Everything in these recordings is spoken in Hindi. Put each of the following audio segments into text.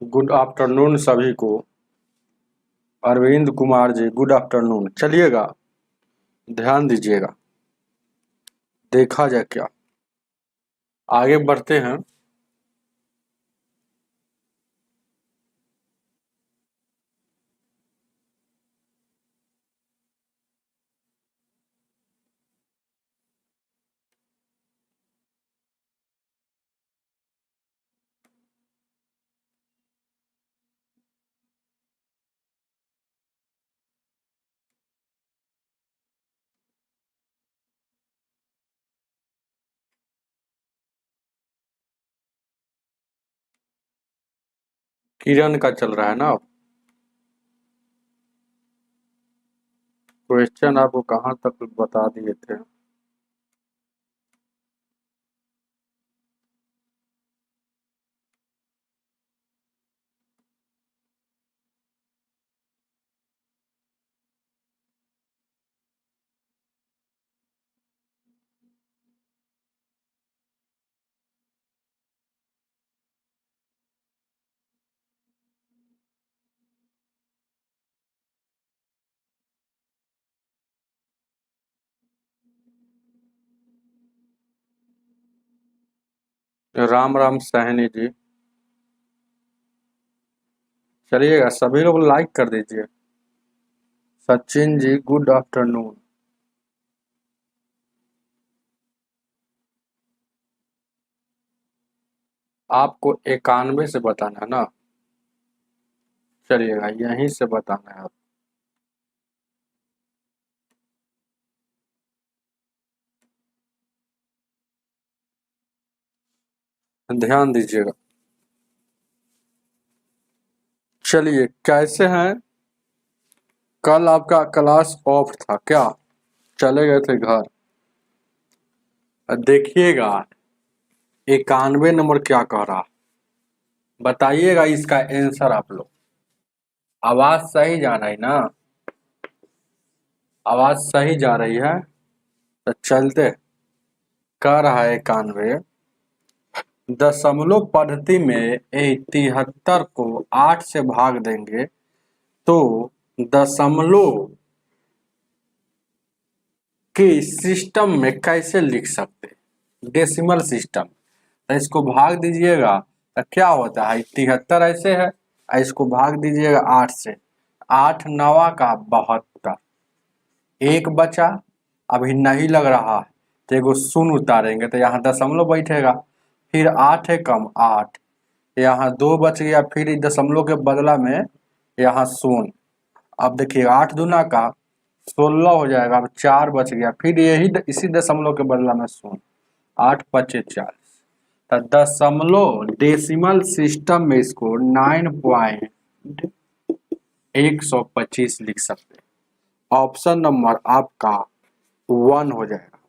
गुड आफ्टरनून सभी को। Arvind Kumar ji, good afternoon. चलिएगा, ध्यान दीजिएगा, देखा जाए क्या। आगे बढ़ते हैं। किरण का चल रहा है ना। क्वेश्चन आपको कहाँ तक बता दिए थे। राम राम सहनी जी। चलिएगा, सभी लोग लाइक कर दीजिए। Sachin ji, good afternoon. आपको 91 से बताना है ना। चलिएगा, यहीं से बताना है आप। ध्यान दीजिएगा। चलिए, कैसे हैं। कल आपका क्लास ऑफ था क्या? चले गए थे घर। देखिएगा, 91 नंबर क्या कह रहा, बताइएगा इसका आंसर आप लोग। आवाज सही जा रही ना? आवाज सही जा रही है तो चलते। कह रहा है 91। दशमलव पद्धति में 73 को 8 से भाग देंगे तो दशमलव के सिस्टम में कैसे लिख सकते, डेसिमल सिस्टम। तो इसको भाग दीजिएगा तो क्या होता है, 73 ऐसे है, इसको भाग दीजिएगा 8 से। 8 नवा का 72, एक बचा, अभी नहीं लग रहा है तो एगो शून्य उतारेंगे तो यहाँ दशमलव बैठेगा। फिर 8 है कम 8, यहाँ 2 बच गया, फिर दशमलव के बदला में यहाँ शून्य। अब देखिए 8 दूना का 16 हो जाएगा, अब 4 बच गया, फिर यही इसी दशमलव के बदला में शून्य। 8 पचे 40। तो दशमलव डेसिमल सिस्टम में इसको 9.125 लिख सकते हैं। ऑप्शन नंबर आपका 1 हो जाएगा।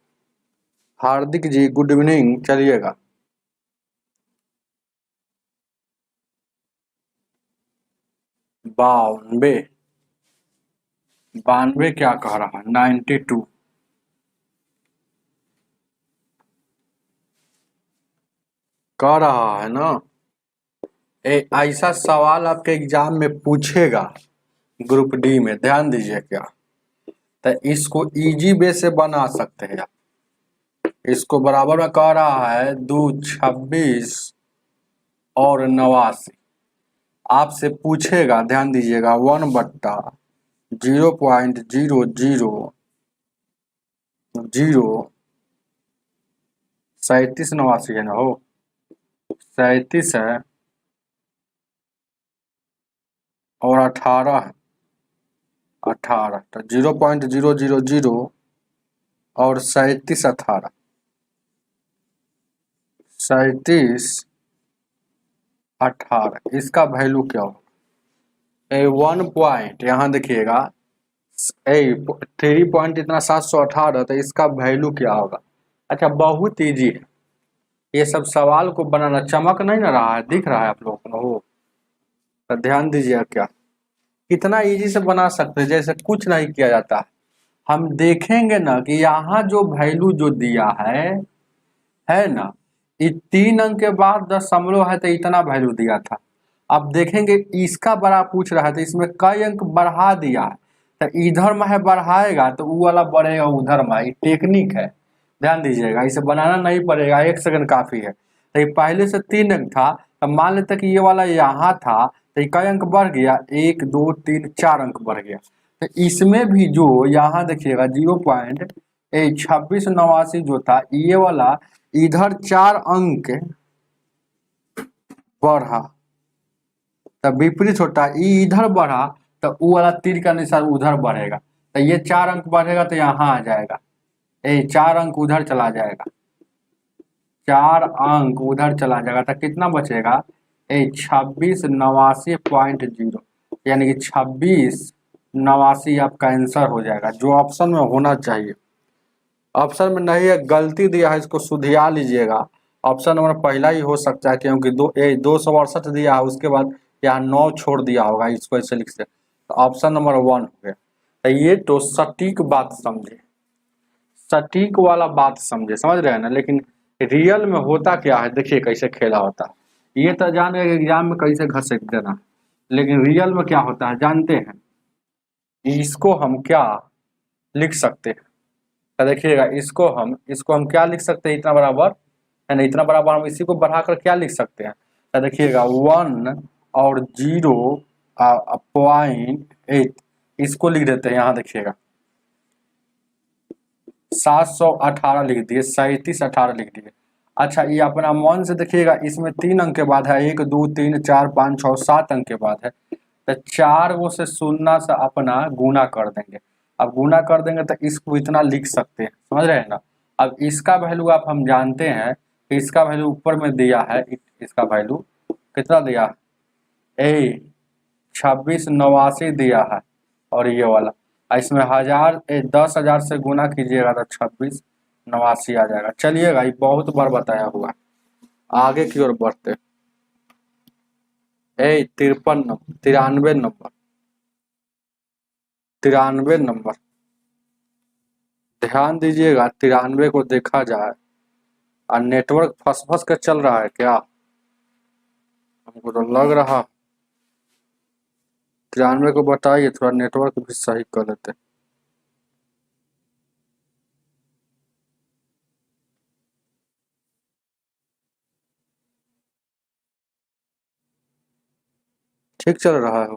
हार्दिक जी, गुड इवनिंग। चलिएगा, बानवे। बानवे क्या कह रहा है, 92 कह रहा है ना। ऐसा सवाल आपके एग्जाम में पूछेगा ग्रुप डी में, ध्यान दीजिए क्या। तो इसको इजी वे से बना सकते हैं आप। इसको बराबर में कह रहा है 2 26 और 89। आपसे पूछेगा, ध्यान दीजिएगा, 1/0.00037 89 है ना हो। 37 है और 18 है। 18 तो 0.000 और 37 18 37 18, इसका वैल्यू क्या होगा। 1 पॉइंट यहाँ देखिएगा, 3 पॉइंट इतना 718, तो इसका वैल्यू क्या होगा। अच्छा, बहुत इजी है ये सब सवाल को बनाना। चमक नहीं ना रहा है, दिख रहा है आप लोगों को हो। तो ध्यान दीजिए क्या, कितना इजी से बना सकते हैं, जैसे कुछ नहीं किया जाता है। हम देखेंगे ना कि यहाँ जो वैल्यू जो दिया है ना, ये 3 अंक के बाद दशमलव है तो इतना वैल्यू दिया था। अब देखेंगे इसका बड़ा पूछ रहा है तो इसमें कई अंक बढ़ा दिया है, तो इधर में है बढ़ाएगा तो वो वाला बढ़ेगा उधर में, ये टेक्निक है, ध्यान दीजिएगा, इसे बनाना नहीं पड़ेगा, 1 सेकंड काफी है। तो ये पहले से 3 अंक था, तो मान लेते कि ये वाला यहाँ था, तो ये कई अंक बढ़ गया, 1 2 3 4 अंक बढ़ गया। तो इसमें भी जो यहाँ देखिएगा 0.2689 जो था, ये वाला इधर 4 अंक बढ़ा, तब विपरीत होता है, ये इधर बढ़ा तो वो वाला तीर का निशान उधर बढ़ेगा, तो ये 4 अंक बढ़ेगा तो यहाँ आ जाएगा, ये 4 अंक उधर चला जाएगा, 4 अंक उधर चला जाएगा, तो कितना बचेगा, 2689.0, यानी कि 2689 आपका आंसर हो जाएगा, जो ऑप्शन में होना चाहिए। ऑप्शन में नहीं है, गलती दिया है, इसको सुधिया लीजिएगा। ऑप्शन नंबर पहला ही हो सकता है, क्योंकि 268 दिया है, उसके बाद यहाँ 9 छोड़ दिया होगा, इसको ऐसे लिख सकते, तो ऑप्शन नंबर 1 हो गया। तो ये तो सटीक बात समझे, सटीक वाला बात समझे, समझ रहे हैं ना। लेकिन रियल में होता क्या है, देखिए कैसे खेला होता है। ये तो जान गए एग्जाम में कैसे घसीट देना, लेकिन रियल में क्या होता है जानते हैं। इसको हम क्या लिख सकते हैं, तो देखिएगा, इसको हम क्या लिख सकते हैं, इतना बराबर है ना, इतना बराबर हम इसी को बढ़ाकर क्या लिख सकते हैं, तो देखिएगा 1 और 0.8 इसको लिख देते हैं, यहाँ देखिएगा 718 लिख दिए, 3718 लिख दिए। अच्छा, ये अपना मन से देखिएगा, इसमें 3 अंक के बाद है, 1 2 3 4 5 6 7 अंक के बाद है, तो 4 वो से 0 से अपना गुना कर देंगे। अब गुना कर देंगे तो इसको इतना लिख सकते हैं, समझ रहे हैं ना। अब इसका वैल्यू आप हम जानते हैं कि इसका वैल्यू ऊपर में दिया है, इसका वैल्यू कितना दिया है, 2689 दिया है, और ये वाला इसमें 10,000 से गुना कीजिएगा तो 2689 आ जाएगा। चलिएगा, ये बहुत बार बताया हुआ है, आगे की ओर बढ़ते। 93 नंबर, ध्यान दीजिएगा, 93 को देखा जाए, और नेटवर्क फंस फंस कर चल रहा है क्या, हमको तो लग रहा। 93 को बताइए, थोड़ा नेटवर्क भी सही कर लेते। ठीक चल रहा है।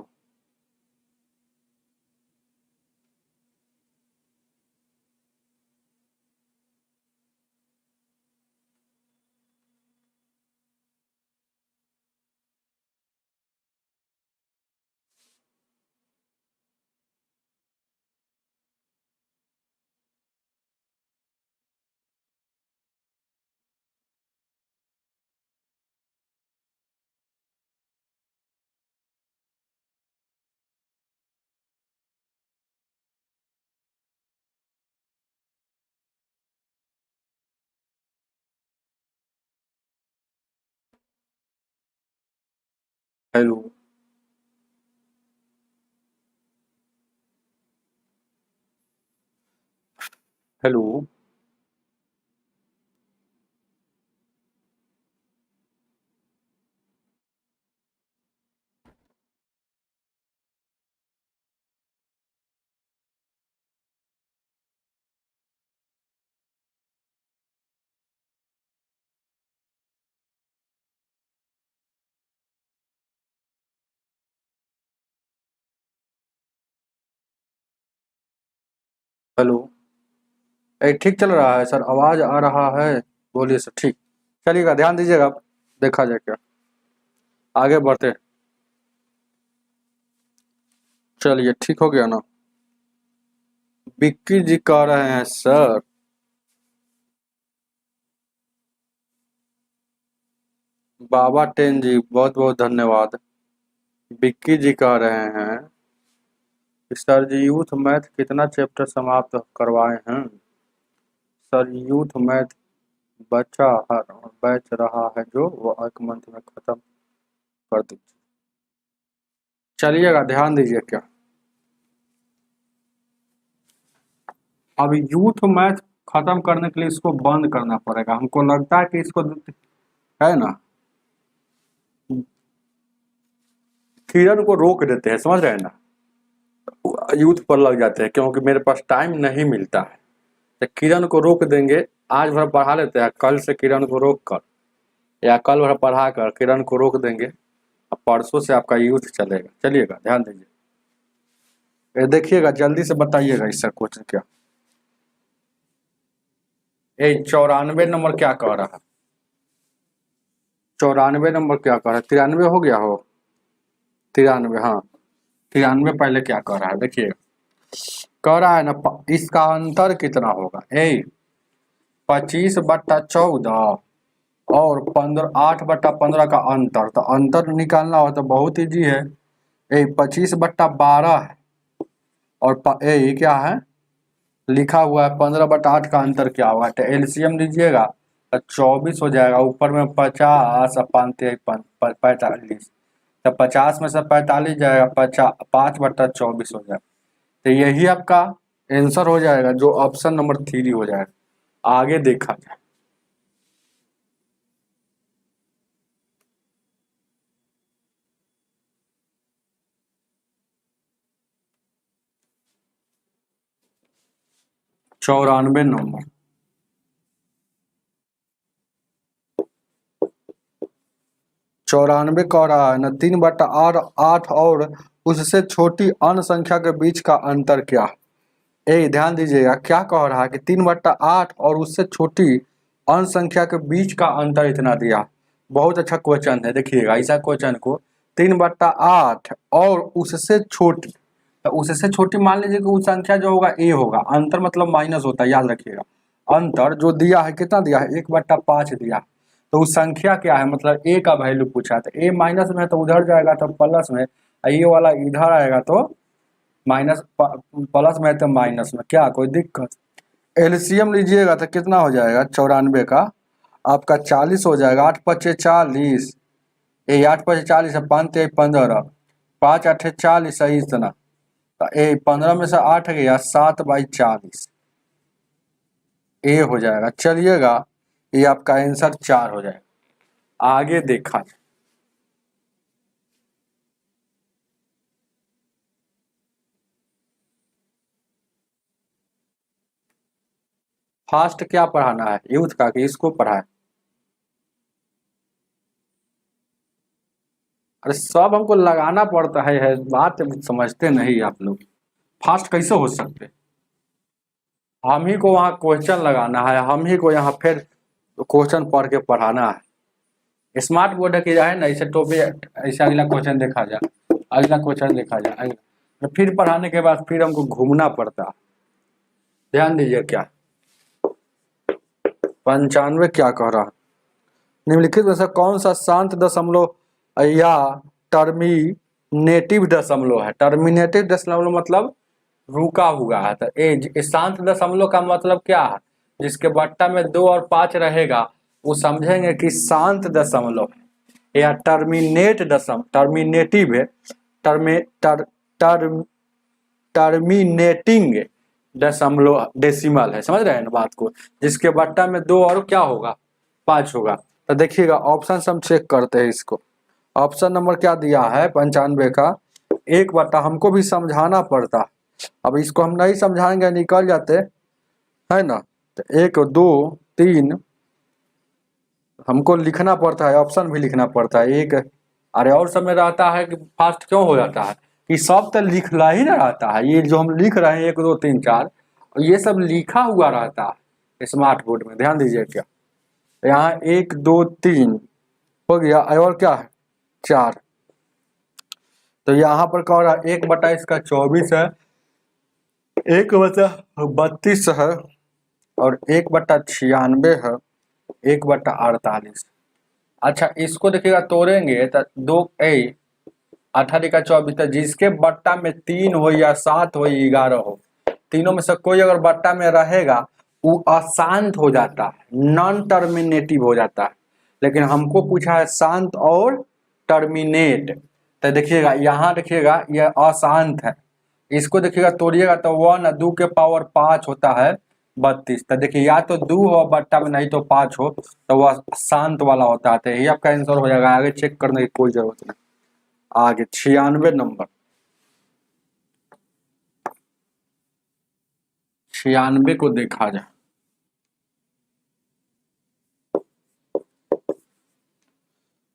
Hello, hello, hello. ठीक चल रहा है सर, आवाज आ रहा है, बोलिए सर। ठीक, चलिएगा, ध्यान दीजिएगा, देखा जाए क्या, आगे बढ़ते। चलिए, ठीक हो गया ना। विक्की जी कह रहे हैं सर, बाबा टेन जी बहुत बहुत धन्यवाद। विक्की जी कह रहे हैं कि सर जी यूथ मैथ कितना चैप्टर समाप्त करवाए हैं। सर यूथ मैथ बचा है और बच रहा है, जो वो 1 मंथ में खत्म कर दीजिए। चलिएगा, ध्यान दीजिए क्या, अब यूथ मैथ खत्म करने के लिए इसको बंद करना पड़ेगा, हमको लगता है कि इसको, है ना। किरण को रोक देते हैं, समझ रहे हैं ना, यूथ पर लग जाते हैं क्योंकि मेरे पास टाइम नहीं मिलता है। तो किरण को रोक देंगे, आज भर पढ़ा लेते हैं, कल से किरण को रोक कर या कल भर पढ़ा कर किरण को रोक देंगे, अब परसों से आपका यूथ चलेगा। चलिएगा, ध्यान दीजिए, ये देखिएगा, जल्दी से बताइएगा इसका क्वेश्चन क्या। ये 94 नंबर क्या कह रहा है? 94 नंबर क्या कह रहा है? 93 हो गया हो, 93, हाँ 93 पहले क्या कह रहा है देखिए, कह रहा है ना इसका अंतर कितना होगा। 25/14 और 8/15 का अंतर, तो अंतर निकालना हो तो बहुत ईजी है। 25/12 है और ये क्या है लिखा हुआ है, 15/8 का अंतर क्या होगा, तो एलसीएम लीजिएगा तो 24 हो जाएगा। ऊपर में 50 और 45, तो 50 में से 45 जाएगा, 5/24 हो जाएगा। तो यही आपका आंसर हो जाएगा, जो ऑप्शन नंबर 3 हो जाएगा। आगे देखा जाए, चौरानवे नंबर, चौरानवे कह रहा है ना 3/8 और उससे छोटी अन्य संख्या के बीच का अंतर क्या है। ध्यान दीजिएगा, क्या कह रहा है कि 3/8 और उससे छोटी अन्य संख्या के बीच का अंतर इतना दिया। बहुत अच्छा क्वेश्चन है, देखिएगा ऐसा क्वेश्चन को 3/8 और उससे छोटी, तो उससे छोटी मान लीजिए कि वो संख्या जो होगा ए होगा, अंतर मतलब माइनस होता है, याद रखिएगा। अंतर जो दिया है कितना दिया है, 1/5 दिया, तो उस संख्या क्या है, मतलब ए का वैल्यू पूछा, तो ए माइनस में है तो उधर जाएगा तो प्लस में, ये वाला इधर आएगा तो माइनस, प्लस में है तो माइनस में, क्या कोई दिक्कत। एलसीएम लीजिएगा तो कितना हो जाएगा 94 का आपका 40 हो जाएगा, 8×5 = 40, ये 8×5 = 5 × 15, 5×8 = 40, सही इतना, तो ए 15 में से 8 गया, 7/40 ए हो जाएगा। चलिएगा, ये आपका आंसर 4 हो जाएगा। आगे देखा जाए, फास्ट क्या पढ़ाना है, यूथ का कि इसको पढ़ाए। अरे सब हमको लगाना पड़ता है, बात समझते नहीं आप लोग। फास्ट कैसे हो सकते, हम ही को वहाँ क्वेश्चन लगाना है, हम ही को यहाँ फिर क्वेश्चन पढ़ के पढ़ाना है। स्मार्ट बोर्ड की जाए ना, ऐसे टॉपिक, ऐसे अगला क्वेश्चन देखा जाए, अगला क्वेश्चन देखा जाए, अगला, फिर पढ़ाने के बाद फिर हमको घूमना पड़ता है। ध्यान दीजिए, क्या 95 क्या कह रहा है, निम्नलिखित में से कौन सा शांत दशमलव या टर्मिनेटिव दशमलव है। टर्मिनेटिव दशमलव मतलब रुका हुआ है, तो ए शांत दशमलव का मतलब क्या है, जिसके बट्टा में 2 और 5 रहेगा वो समझेंगे कि शांत दशमलव है, या टर्मिनेटिव है, टर्मिनेटिंग दशमलव डेसिमल है, समझ रहे हैं ना बात को, जिसके बट्टा में 2 और क्या होगा, 5 होगा। तो देखिएगा ऑप्शन से हम चेक करते हैं इसको, ऑप्शन नंबर क्या दिया है 95 का, 1/, हमको भी समझाना पड़ता, अब इसको हम नहीं समझाएंगे निकल जाते है ना, तो 1 2 3 हमको लिखना पड़ता है, ऑप्शन भी लिखना पड़ता है एक। अरे और समय रहता है कि फास्ट क्यों हो जाता है कि सब तो लिखना ही ना रहता है, ये जो हम लिख रहे हैं 1 2 3 4 ये सब लिखा हुआ रहता है स्मार्ट बोर्ड में। ध्यान दीजिए, क्या यहाँ 1 2 3 हो गया, और क्या है 4, तो यहाँ पर कह रहा है 1/, इसका 24 है, 1/32 है, और 1/96 है, 1/48। अच्छा इसको देखिएगा, तोड़ेंगे तो 2 18 का 24, तो जिसके बट्टा में 3 हो या 7 हो 11 हो, तीनों में से कोई अगर बट्टा में रहेगा वो अशांत हो जाता है, नॉन टर्मिनेटिव हो जाता है। लेकिन हमको पूछा है शांत और टर्मिनेट, तो देखिएगा यहाँ देखिएगा यह अशांत है, इसको देखिएगा तोड़िएगा तो 1 2 के पावर 5 होता है 32, तो देखिए या तो 2 हो बट्टा में, नहीं तो 5 हो, तो वह शांत वाला होता है। तो यही आपका आंसर हो जाएगा, आगे चेक करने की कोई जरूरत नहीं। आगे 96 नंबर, 96 को देखा जाए।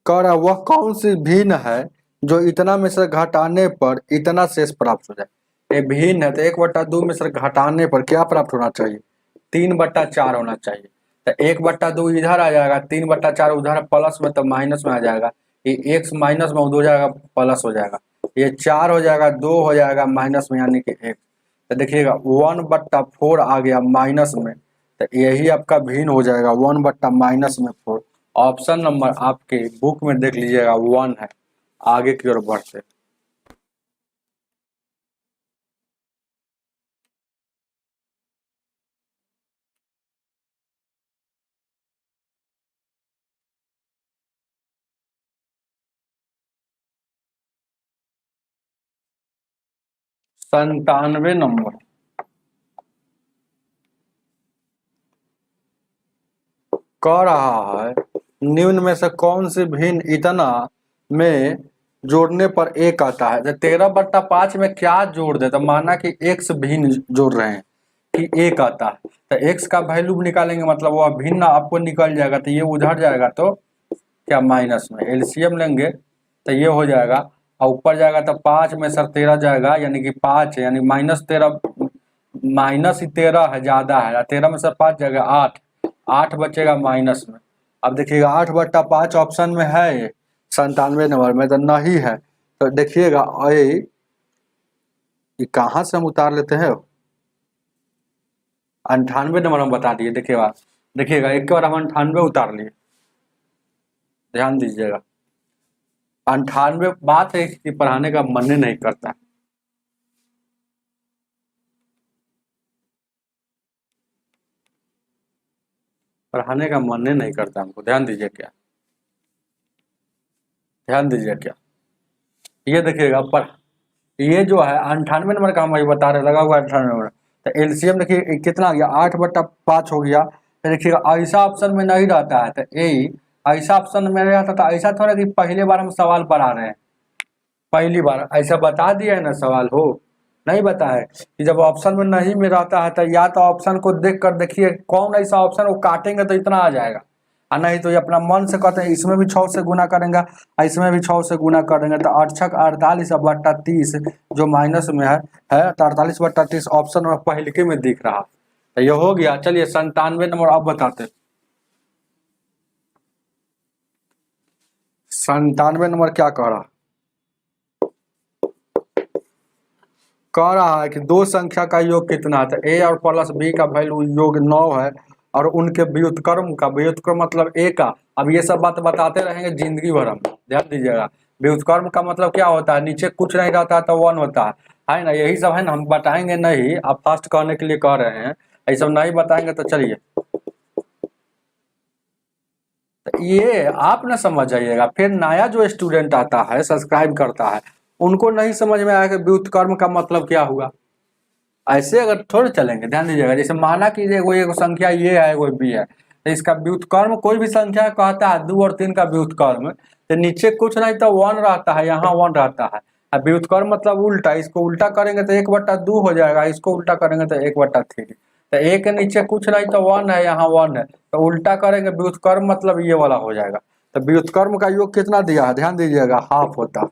कह रहा वह कौन सी भिन्न है जो इतना में से घटाने पर इतना शेष प्राप्त हो जाए। ये भिन्न है तो 1/2 में से घटाने पर क्या प्राप्त होना चाहिए, 3/4 होना चाहिए। तो 1/2 इधर आ जाएगा, 3/4 उधर प्लस में तो माइनस में आ जाएगा, ये x माइनस में हो जाएगा प्लस हो जाएगा, ये 4 हो जाएगा, 2 हो जाएगा माइनस में यानी कि 1। तो देखिएगा 1/4 आ गया माइनस में, तो यही आपका भिन्न हो जाएगा 1/-4। ऑप्शन नंबर आपके बुक में देख लीजिएगा 1 है। आगे की ओर बढ़ते, संतानवे नंबर, कह रहा है निम्न में से कौन सी भिन्न इतना में जोड़ने पर एक आता है। तो 13/5 में क्या जोड़ दे, तो माना कि x भिन्न जोड़ रहे हैं कि एक आता है, तो x का वैल्यू निकालेंगे मतलब वह भिन्न आपको निकल जाएगा, तो ये उधर जाएगा तो क्या माइनस में एलसीएम लेंगे तो ये हो जाएगा, और ऊपर जाएगा तो 5 में सर 13 जाएगा यानी कि 5 है, यानी -13, माइनस ही 13 है, ज्यादा है, 13 में से 5 जाएगा 8, 8 बचेगा माइनस में। अब देखिएगा 8/5 ऑप्शन में है, 97 नंबर में तो नहीं है। तो देखिएगा ये कहाँ से हम उतार लेते हैं, 98 नंबर हम बता दिए। देखिएगा देखिएगा एक बार हम 98 उतार लिए, ध्यान दीजिएगा। 98 बात है कि पढ़ाने का मन नहीं करता, पढ़ाने का मन नहीं करता हमको। ध्यान दीजिए क्या, ध्यान दीजिए क्या, ये देखिएगा पर ये जो है 98 नंबर का हम वही बता रहे, लगा हुआ 98 नंबर। तो एलसीएम देखिए कितना आ गया, 8/5 हो गया। तो देखिएगा ऐसा ऑप्शन में नहीं रहता है, तो यही ऐसा ऑप्शन में नहीं रहता, तो ऐसा थोड़ा कि पहले बार हम सवाल पढ़ा रहे हैं, पहली बार ऐसा बता दिया है ना सवाल हो, नहीं बताए कि जब ऑप्शन में नहीं में रहता है तो या तो ऑप्शन को देख कर देखिए कौन ऐसा ऑप्शन वो काटेंगे तो इतना आ जाएगा, और नहीं तो ये अपना मन से कहते हैं इसमें भी 6 से गुना करेंगे, इसमें भी 6 से गुना करेंगे, तो 8×6 = 48/30 जो माइनस में है तो 48/30 ऑप्शन में पहले में दिख रहा। तो ये हो गया। चलिए 97 नंबर अब बताते, 97 नंबर क्या कह रहा, कह रहा है कि दो संख्या का योग कितना है, तो a और प्लस b का वैल्यू योग 9 है, और उनके व्युत्क्रम का, व्युत्क्रम मतलब a का, अब ये सब बात बताते रहेंगे जिंदगी भर हम, ध्यान दीजिएगा। व्युत्क्रम का मतलब क्या होता है, नीचे कुछ नहीं रहता तो 1 होता है ना, यही सब है ना, हम बताएंगे नहीं, आप फास्ट कहने के लिए कह रहे हैं, ये सब नहीं बताएंगे तो चलिए, तो ये आप ना समझ जाइएगा, फिर नया जो स्टूडेंट आता है सब्सक्राइब करता है उनको नहीं समझ में आएगा व्युत्क्रम का मतलब क्या हुआ, ऐसे अगर थोड़े चलेंगे। ध्यान दीजिएगा, जैसे माना कि एक संख्या ये है कोई बी है, तो इसका व्युत्क्रम कोई भी संख्या कहता है 2 और 3 का व्युत्क्रम, तो नीचे कुछ नहीं तो 1 रहता है, यहाँ 1 रहता है। अब व्युत्क्रम मतलब उल्टा, इसको उल्टा करेंगे तो 1/2 हो जाएगा, इसको उल्टा करेंगे तो 1/3। तो एक के नीचे कुछ नहीं तो 1 है, यहाँ 1 है, तो उल्टा करेंगे व्युत्क्रम मतलब ये वाला हो जाएगा। तो व्युत्क्रम का योग कितना दिया है, ध्यान दीजिएगा, हाफ होता।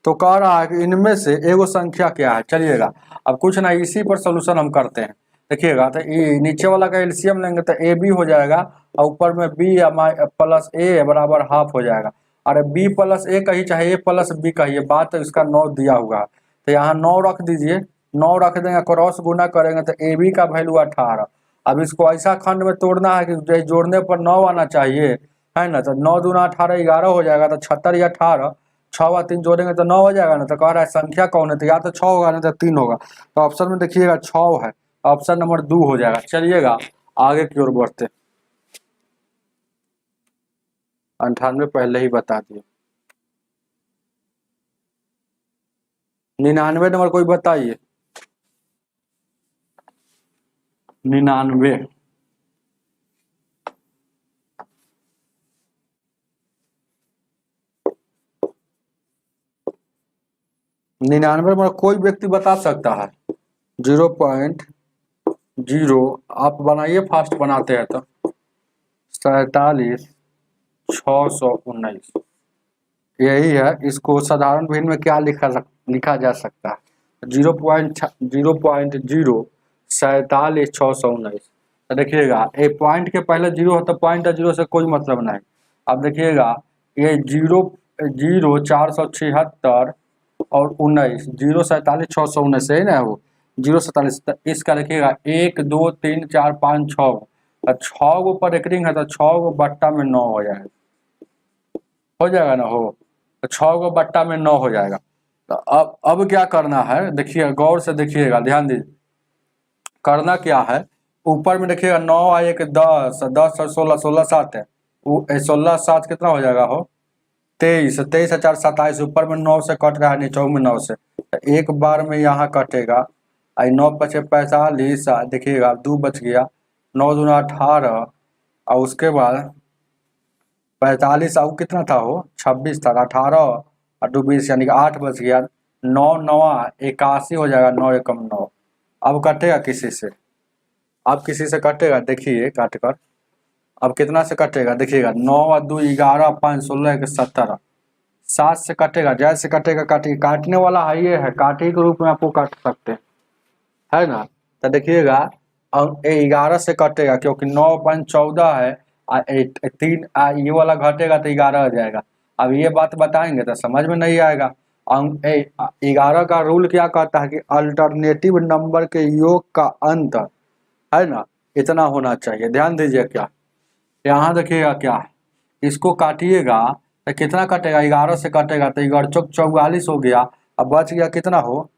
तो कह रहा है कि इनमें से एगो संख्या क्या है। चलिएगा अब कुछ ना इसी पर सोल्यूशन हम करते हैं। देखिएगा तो ये नीचे वाला का एलसीएम लेंगे तो ए बी हो जाएगा, और ऊपर में बी प्लस ए बराबर हाफ हो जाएगा। अरे बी प्लस ए कही चाहे ए प्लस बी कहिए, बात है इसका 9 दिया हुआ है, तो यहाँ 9 रख दीजिए, 9 रख देंगे, क्रॉस गुना करेंगे तो ए बी का वैल्यू 18। अब इसको ऐसा खंड में तोड़ना है कि जोड़ने पर 9 आना चाहिए, है ना, तो 9 दूना 18 11 हो जाएगा, तो 76 या 18, 6 व 3 जोड़ेंगे तो 9 हो जाएगा ना। तो कह रहा है संख्या कौन है, तो या तो 6 होगा नहीं तो 3 होगा, तो ऑप्शन में देखिएगा 6 है, ऑप्शन नंबर 2 हो जाएगा। चलिएगा आगे की ओर बढ़ते, 98 पहले ही बता दिए, 99 नंबर कोई बताइए, 99। 99 में कोई व्यक्ति बता सकता है। 0.0 आप बनाइए, फास्ट बनाते हैं तो 47,619 यही है। इसको साधारण भिन्न में क्या लिखा जा सकता है? 0.047,619। तो देखिएगा एक पॉइंट के पहले जीरो है तो पॉइंट और जीरो से कोई मतलब नहीं। अब देखिएगा ये 0,476 और 19, 0,47,619 है ना, वो 0,47। इसका देखिएगा 1 2 3 4 5 6 6 गो पर एकरिंग है तो 6 गो बट्टा में 9 हो जाएगा, ना हो तो 6 गो बट्टा में 9 हो जाएगा। तो अब क्या करना है, देखिए गौर से देखिएगा, ध्यान दीजिए करना क्या है। ऊपर में देखिएगा 9 आए कि 10, 10 और 16, 16 7 है, 16 7 कितना हो जाएगा हो 23, 23 4 27। ऊपर में 9 से कट रहा है, नीचे में 9 से, तो एक बार में यहाँ कटेगा। आई 9 बचे 45, देखिएगा 2 बच गया, 9 दूना 18 और उसके बाद 45 और कितना था हो 26 था, 18 और 2 20 यानी कि 8 बच गया। 9 9 81 हो जाएगा, 9 एकम 9। अब कटेगा किसी से, अब किसी से कटेगा, देखिए काट कर अब कितना से कटेगा, देखिएगा 9 और 2 11 5 16 1 17, 7 से कटेगा, जैसे कटेगा काटिए, काटने वाला है ये है, काटे के रूप में आपको काट सकते हैं, है ना। तो देखिएगा अब 11 से कटेगा क्योंकि 9 5 14 है, 3 ये वाला घटेगा तो 11 हो जाएगा। अब ये बात बताएंगे तो समझ में नहीं आएगा। 11 का रूल क्या कहता है कि अल्टरनेटिव नंबर के योग का अंतर, है ना, इतना होना चाहिए। ध्यान दीजिए क्या यहाँ देखिएगा क्या है, इसको काटिएगा तो कितना कटेगा, 11 से कटेगा तो 11 चौक 44 हो गया। अब बच गया कितना हो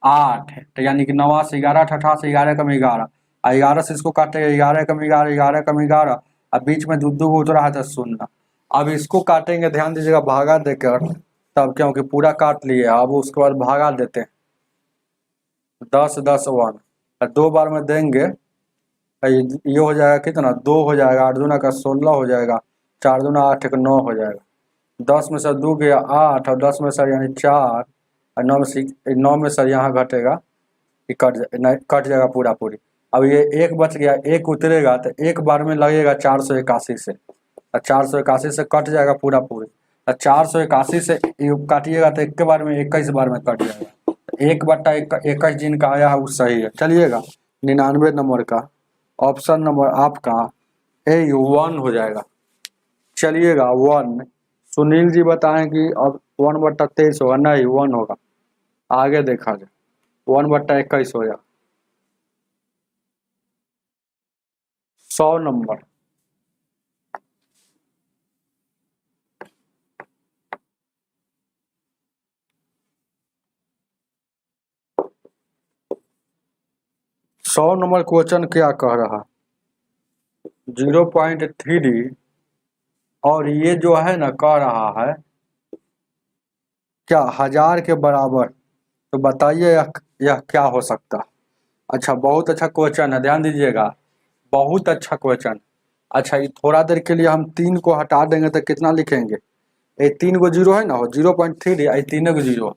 8, तो यानी कि 9 से 11 88, 11 कम 11, 11 से इसको काटेगा 11 कम 11, 11 कम 11, अब बीच में दो दो उतरा है तो 0। अब इसको काटेंगे, ध्यान दीजिएगा भागा देकर, तब क्योंकि पूरा काट लिए, अब उसके बाद भागा देते हैं 10 10 1, 2 बार में देंगे ये हो जाएगा कितना 2 हो जाएगा, 8 दूना का 16 हो जाएगा, 4 दूना 8 एक 9 हो जाएगा। 10 में से 2 गया 8 और 10 में से यानी 4 और 9 में से यहाँ घटेगा, कट जाएगा पूरा पूरी। अब ये एक बच गया, एक उतरेगा तो एक बार में लगेगा 481 से, और 481 से कट जाएगा पूरा पूरी, और 481 से काटिएगा तो एक के बार में 21 बार में कट जाएगा। 1/21 जिनका आया है वो सही है। चलिएगा 99 नंबर का ऑप्शन नंबर आपका A1 हो जाएगा। चलिएगा 1, सुनील जी बताएं कि अब 1/23 होगा, नहीं 1 होगा, आगे देखा जाए 1/21 हो जाएगा। 100 नंबर, सौ नंबर क्वेश्चन क्या कह रहा, 0.3 और ये जो है ना कह रहा है क्या 1000 के बराबर, तो बताइए यह क्या हो सकता। अच्छा बहुत अच्छा क्वेश्चन है, ध्यान दीजिएगा, बहुत अच्छा क्वेश्चन। अच्छा ये थोड़ा देर के लिए हम 3 को हटा देंगे तो कितना लिखेंगे, ये 3 गो जीरो है ना हो 0.3, ये 3 गो जीरो,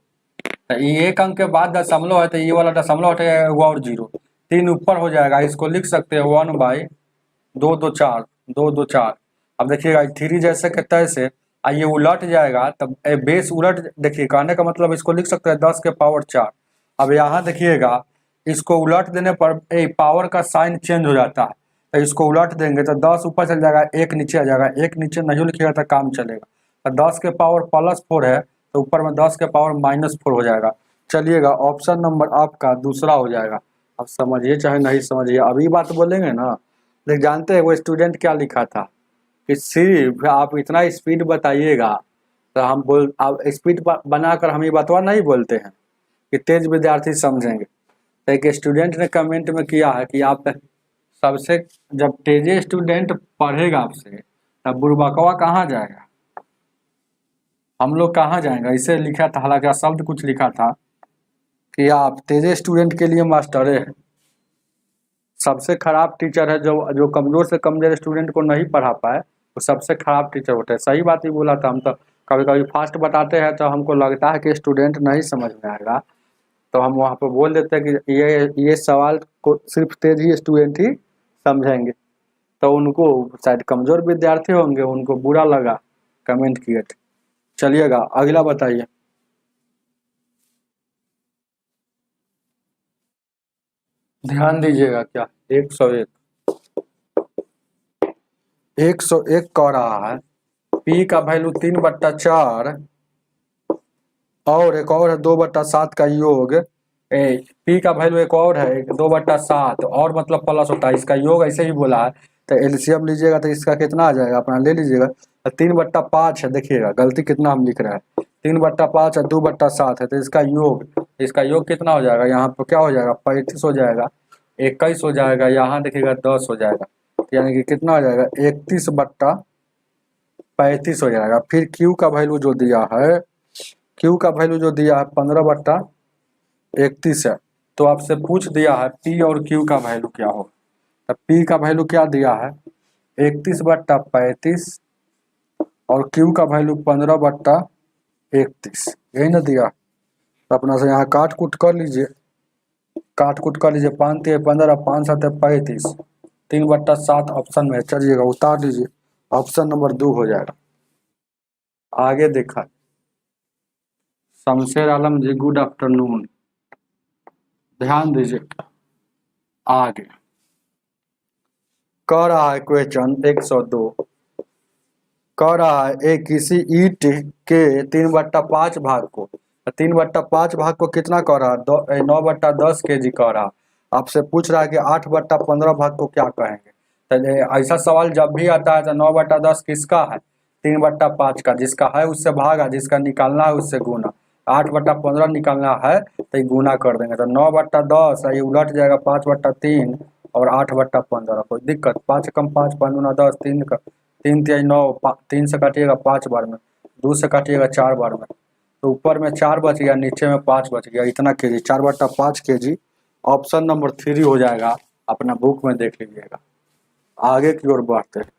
तो ये एक अंक के बाद दशमलव है तो ये वाला दशमलव हटेगा एगो और जीरो, 3 ऊपर हो जाएगा। इसको लिख सकते हैं 1/2 2 4 2 2 4। अब देखिएगा 3 जैसे के तैसे ये उलट जाएगा, तब बेस उलट, देखिए कहने का मतलब इसको लिख सकते हैं 10 के पावर 4। अब यहाँ देखिएगा इसको उलट देने पर पावर का साइन चेंज हो जाता है, तो इसको उलट देंगे तो 10 ऊपर चल जाएगा, 1 नीचे आ जाएगा, 1 नीचे नहीं लिखिएगा तो काम चलेगा। तो 10 के पावर +4 है तो ऊपर में 10 के पावर -4 हो जाएगा। चलिएगा ऑप्शन नंबर आपका दूसरा हो जाएगा। अब समझिए चाहे नहीं समझिए, अभी बात बोलेंगे ना। लेकिन जानते हैं वो स्टूडेंट क्या लिखा था कि सिर्फ आप इतना स्पीड बताइएगा तो हम आप स्पीड बनाकर हम ये बतवा नहीं बोलते हैं कि तेज विद्यार्थी समझेंगे। तो एक स्टूडेंट ने कमेंट में किया है कि आप सबसे, जब तेजे स्टूडेंट पढ़ेगा आपसे तब बुरबकवा कहाँ जाएगा, हम लोग कहाँ जाएंगे, इसे लिखा था। हालांकि शब्द कुछ लिखा था कि आप तेजे स्टूडेंट के लिए मास्टरे हैं, सबसे खराब टीचर है जो कमजोर से कमजोर स्टूडेंट को नहीं पढ़ा पाए वो सबसे खराब टीचर होता है। सही बात ही बोला था, हम तो कभी कभी फास्ट बताते हैं तो हमको लगता है कि स्टूडेंट नहीं समझ में आएगा, तो हम वहाँ पर बोल देते हैं कि ये सवाल को सिर्फ तेज ही स्टूडेंट ही समझेंगे। तो उनको शायद कमजोर विद्यार्थी होंगे, उनको बुरा लगा, कमेंट किए थे। चलिएगा अगला बताइए। ध्यान दीजिएगा क्या 101, 101 कह रहा है पी का वैल्यू 3/4 और एक और है 2/7 का योग। पी का वैल्यू एक और है 2/7 और मतलब प्लस होता है, इसका योग ऐसे ही बोला है। तो एलसीएम लीजिएगा तो इसका कितना आ जाएगा, अपना ले लीजिएगा। 3/5 है, देखिएगा गलती कितना हम लिख रहे हैं, 3/5 है, 2/7 है, तो इसका योग कितना हो जाएगा, यहाँ पर क्या हो जाएगा 35 हो जाएगा, 21 हो जाएगा, यहाँ देखिएगा 10 हो जाएगा, यानी कि कितना हो जाएगा 31/35 हो जाएगा। फिर क्यू का वैल्यू जो दिया है, क्यू का वैल्यू जो दिया है 15/31 है। तो आपसे पूछ दिया है पी और क्यू का वैल्यू क्या हो, तो पी का वैल्यू क्या दिया है 31/35 और क्यू का वैल्यू 15/31, यही ना दिया। तो अपना से यहाँ काट कूट कर लीजिए, 5 3 15 5 7 35, 3/7 ऑप्शन में चलिएगा, उतार लीजिए, ऑप्शन नंबर 2 हो जाएगा। आगे देखा शमशेर आलम जी, गुड आफ्टरनून, ध्यान दीजिए। आगे कह रहा है क्वेश्चन 102, कह रहा है एक किसी ईंट के 3/5 भाग को, 3/5 भाग को कितना कह रहा है 9/10 kg कह रहा। आपसे पूछ रहा है कि 8/15 भाग को क्या कहेंगे। तो ऐसा सवाल जब भी आता है तो 9/10 किसका है 3/5 का, जिसका है उससे भागा, जिसका निकालना है उससे गुना। 8/15 निकालना है तो ये गुना कर देंगे, तो 9/10 ये उलट जाएगा 5/3 और 8/15, कोई दिक्कत। 5 कम 5 5 गुना 10, 3 3 9, 3 से काटिएगा 5 बार में, 2 से काटिएगा 4 बार में, तो ऊपर में 4 बच गया, नीचे में 5 बच गया, इतना केजी 4/5 kg ऑप्शन नंबर 3 हो जाएगा। अपना बुक में देख लीजिएगा। आगे की ओर बढ़ते हैं।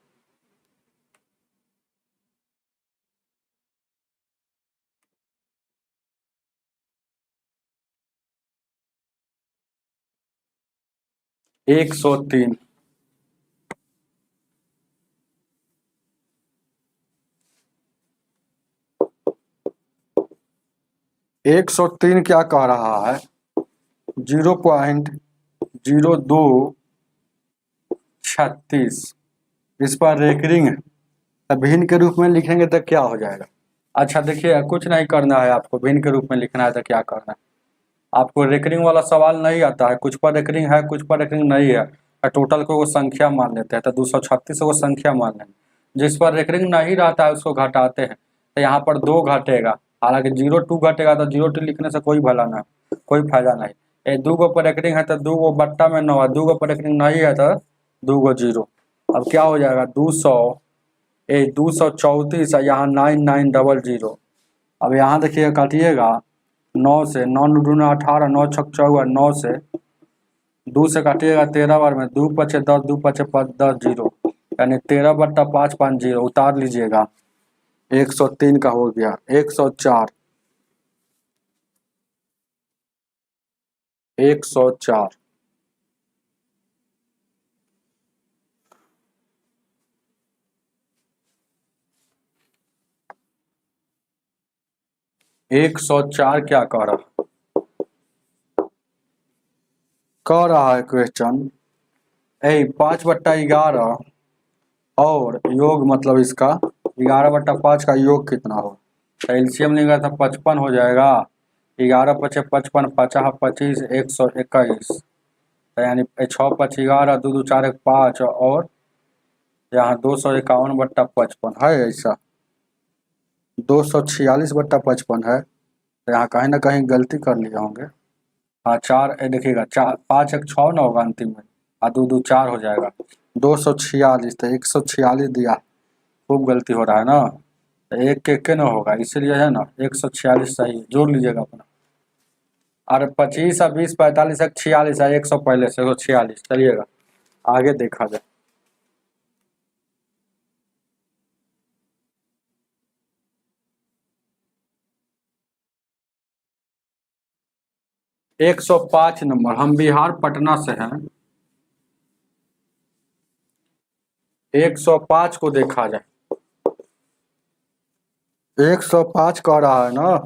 एक 103, 103 क्या कह रहा है 0.0236, इस पर रेकरिंग है, भिन्न के रूप में लिखेंगे तो क्या हो जाएगा। अच्छा देखिए, कुछ नहीं करना है आपको, भिन्न के रूप में लिखना है तो क्या करना है, आपको रेकरिंग वाला सवाल नहीं आता है, कुछ पर रेकरिंग है कुछ पर रेकरिंग नहीं है, टोटल को वो संख्या मान लेते हैं, तो 236 को संख्या मान लेंगे। जिस पर रेकरिंग नहीं रहता है उसको घटाते हैं, तो यहाँ पर 2 घटेगा, हालांकि 0.2 घटेगा, तो 0.2 लिखने से कोई भला ना, कोई फायदा नहीं। 2 गो पर रेकरिंग है तो 2 गो बट्टा में 9 है, 2 गो पर रेकरिंग नहीं है तो 2 गो 0। अब क्या हो जाएगा 234, यहाँ 9900। अब यहाँ देखिए काटिएगा 9 से, 9 दूना 18, 9 छक 54, 9 से 2 से काटिएगा 13 बार में, 2 पचे 10, 2 पचे 10 0, यानी 13/550 उतार लीजिएगा। 103 का हो गया। 104, 104, 104 क्या कह रहा है क्वेश्चन 5/11 और योग मतलब इसका 11/5 का योग कितना हो, एलसीएम लेगा तो 55 हो जाएगा, 11 पचे 55, 50 25, 121, यानी 6 5 11, 2 2 4 1 5 और यहाँ 251/55 है, ऐसा 246/55 है, तो यहाँ कहीं ना कहीं गलती कर लिए होंगे। हाँ 4 देखिएगा, 4 5 1 6 ना होगा अंतिम में, 2 2 4 हो जाएगा, 246, तो 146 दिया, खूब गलती हो रहा है ना, तो एक के ना होगा, इसीलिए है ना 146 सही जोड़ लीजिएगा अपना। और 25 और 20 45 46 है, 100 पहले से 146। चलिएगा आगे देखा जाए। 105 नंबर, हम बिहार पटना से हैं। 105 को देखा जाए। 105 कह रहा है ना,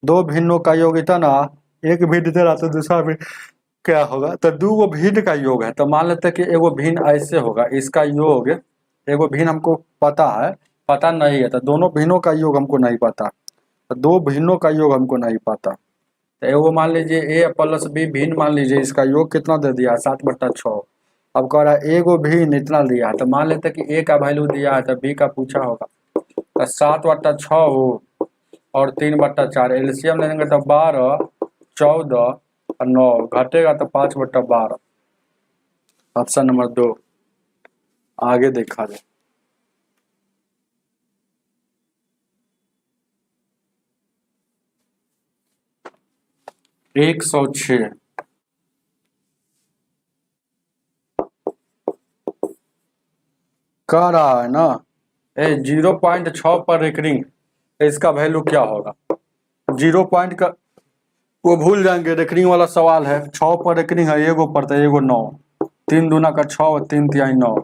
दो भिन्नों का योग इतना, एक भिन्न दे रहा तो दूसरा भिन्न क्या होगा, तो दो गो भिन्न का योग है, तो मान लेते हैं कि एगो भिन्न ऐसे होगा, इसका योग एगो भिन्न हमको पता है, पता नहीं है, तो दोनों भिन्नों का योग हमको नहीं पता, तो दो भिन्नों का योग हमको नहीं पता, तो एगो मान लीजिए ए प्लस बी भिन्न, मान लीजिए इसका योग कितना दे दिया है 7/6। अब कह रहा है एगो भिन्न इतना दिया है, तो मान लेते हैं कि ए का वैल्यू दिया है तो बी का पूछा होगा, तो 7/6 हो और 3/4, एलसीएम लेंगे तो 12, 14 और 9, घटेगा तो 5/12। Option number 2। आगे देखा जाए। 106 कह रहा है ना, 0.6 पर रेकरिंग, इसका वैल्यू क्या होगा। 0 पॉइंट का वो भूल जाएंगे, रेकरिंग वाला सवाल है। 6 पर रेकरिंग है, एगो पड़ता है, एगो 9, 3 दूना का 6 और 3 तिहाई 9,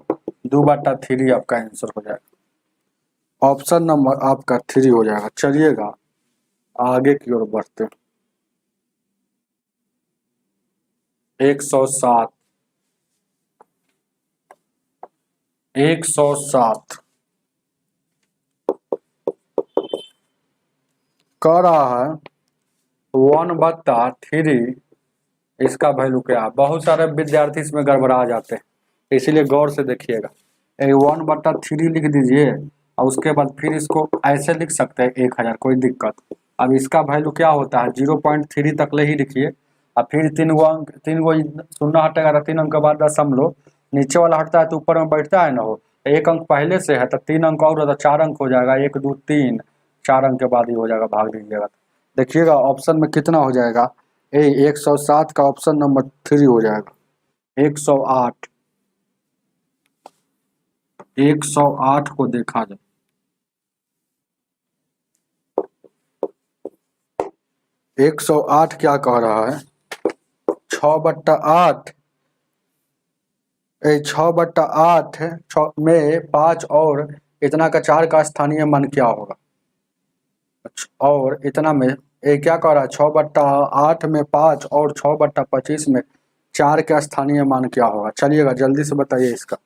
2/3 आपका आंसर हो जाएगा। ऑप्शन नंबर आपका 3 हो जाएगा। चलिएगा आगे की ओर बढ़ते। 107 107 कह रहा है 1/3, इसका वैल्यू क्या है। बहुत सारे विद्यार्थी इसमें गड़बड़ा जाते हैं, इसीलिए गौर से देखिएगा। 1/3 लिख दीजिए और उसके बाद फिर इसको ऐसे लिख सकते हैं 1000, कोई दिक्कत। अब इसका वैल्यू क्या होता है, 0.3 तक ले ही लिखिए, और फिर 3 गो अंक, 3 गो शून्य हटेगा तो 3 अंक के बाद दशमलव, नीचे वाला हटता है तो ऊपर में बैठता है ना, हो एक अंक पहले से है तो 3 अंक और तो 4 अंक हो जाएगा, 1 2 3, 4 अंक के बाद ही हो जाएगा, भाग दीजिएगा। देखिएगा ऑप्शन में कितना हो जाएगा, 107 का ऑप्शन नंबर 3 हो जाएगा। 108 108 को देखा जाए। 108 क्या कह रहा है, 6/8, 6/8 में 5 और इतना का 4 का स्थानीय मान क्या होगा। और इतना में क्या कह रहा है, 6/8 में 5 और 6/25 में 4 का स्थानीय मान क्या होगा। चलिएगा जल्दी से बताइए इसका।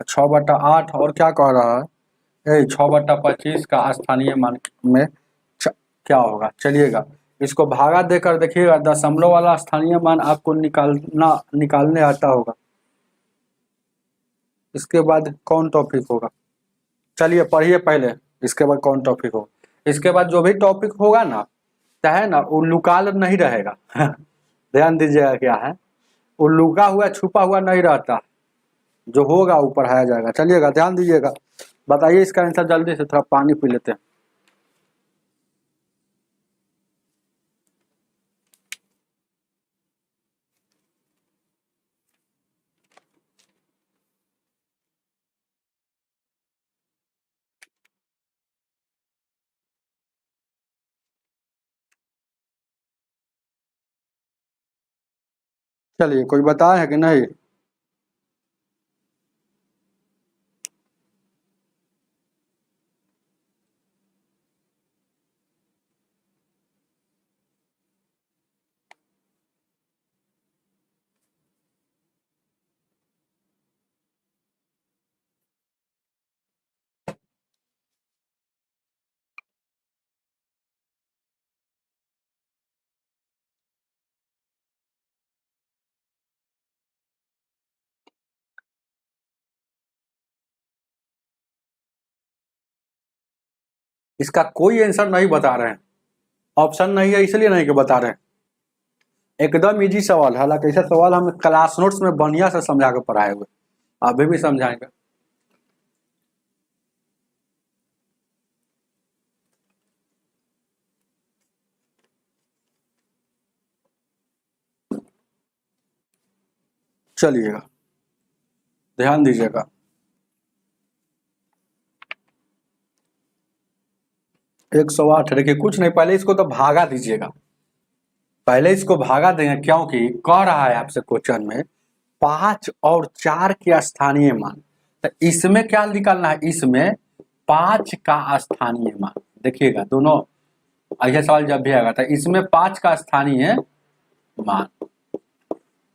6/8 और क्या कह रहा है, 6/25 का स्थानीय मान में क्या होगा। चलिएगा इसको भागा देकर देखिएगा, दशमलव वाला स्थानीय मान आपको निकालने आता होगा। इसके बाद कौन टॉपिक होगा, चलिए पढ़िए पहले, इसके बाद कौन टॉपिक होगा। इसके बाद जो भी टॉपिक होगा ना, चाहे ना वो लुकाल नहीं रहेगा ध्यान दीजिएगा क्या है, वो लुका हुआ छुपा हुआ नहीं रहता, जो होगा वो पढ़ाया जाएगा। चलिएगा ध्यान दीजिएगा, बताइए इसका आंसर जल्दी से, थोड़ा पानी पी लेते हैं। चलिए कोई बताया है कि नहीं। इसका कोई आंसर नहीं बता रहे हैं, ऑप्शन नहीं है इसलिए नहीं कि बता रहे हैं। एकदम इजी सवाल, हालांकि ऐसा सवाल हम क्लास नोट्स में बढ़िया से समझा के पढ़ाए हुए, अभी भी समझाएंगे। चलिएगा ध्यान दीजिएगा। 108 देखिए, कुछ नहीं, पहले इसको तो भागा दीजिएगा, पहले इसको भागा देंगे क्योंकि कह रहा है आपसे क्वेश्चन में 5 और 4 के स्थानीय मान। तो इसमें क्या निकालना है, इसमें 5 का स्थानीय मान। देखिएगा दोनों ऐसा सवाल जब भी आएगा तो इसमें 5 का स्थानीय मान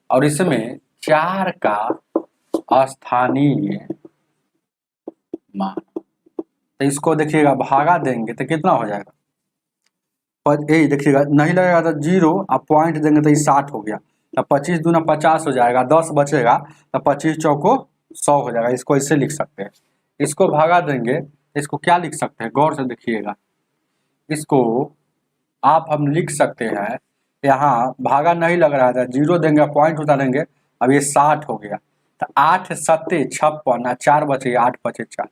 और इसमें 4 का स्थानीय मान। तो इसको देखिएगा भागा देंगे तो कितना हो जाएगा, पर यही देखिएगा नहीं लगेगा तो 0, आप पॉइंट देंगे तो ये 60 हो गया। तो 25 दूना 50 हो जाएगा, 10 बचेगा तो 25 चौको 100 हो जाएगा। इसको इससे लिख सकते हैं। इसको भागा देंगे इसको क्या लिख सकते हैं, गौर से देखिएगा। इसको आप हम लिख सकते हैं, यहाँ भागा नहीं लग रहा था, 0 देंगे पॉइंट उतारेंगे, अब ये 60 हो गया। तो 8 सत्ते 56, 4 बचे 8 बचे 40।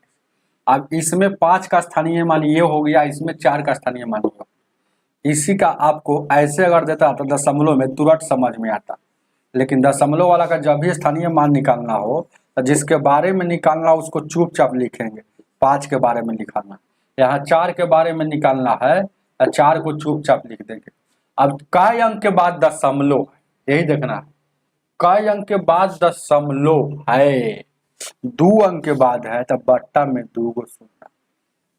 अब इसमें 5 का स्थानीय मान ये हो गया, इसमें 4 का स्थानीय मान ये। इसी का आपको ऐसे अगर देता तो दशमलव में तुरंत समझ में आता, लेकिन दशमलव वाला का जब भी स्थानीय मान निकालना हो तो जिसके बारे में निकालना हो उसको चुपचाप लिखेंगे। 5 के बारे में निकालना, यहाँ 4 के बारे में निकालना है तो 4 को चुपचाप लिख देंगे। अब कई अंक के बाद दशमलव है, यही देखना है। कई अंक के बाद दशमलव है, 2 अंक के बाद है तो बट्टा में 2 गो शून्य,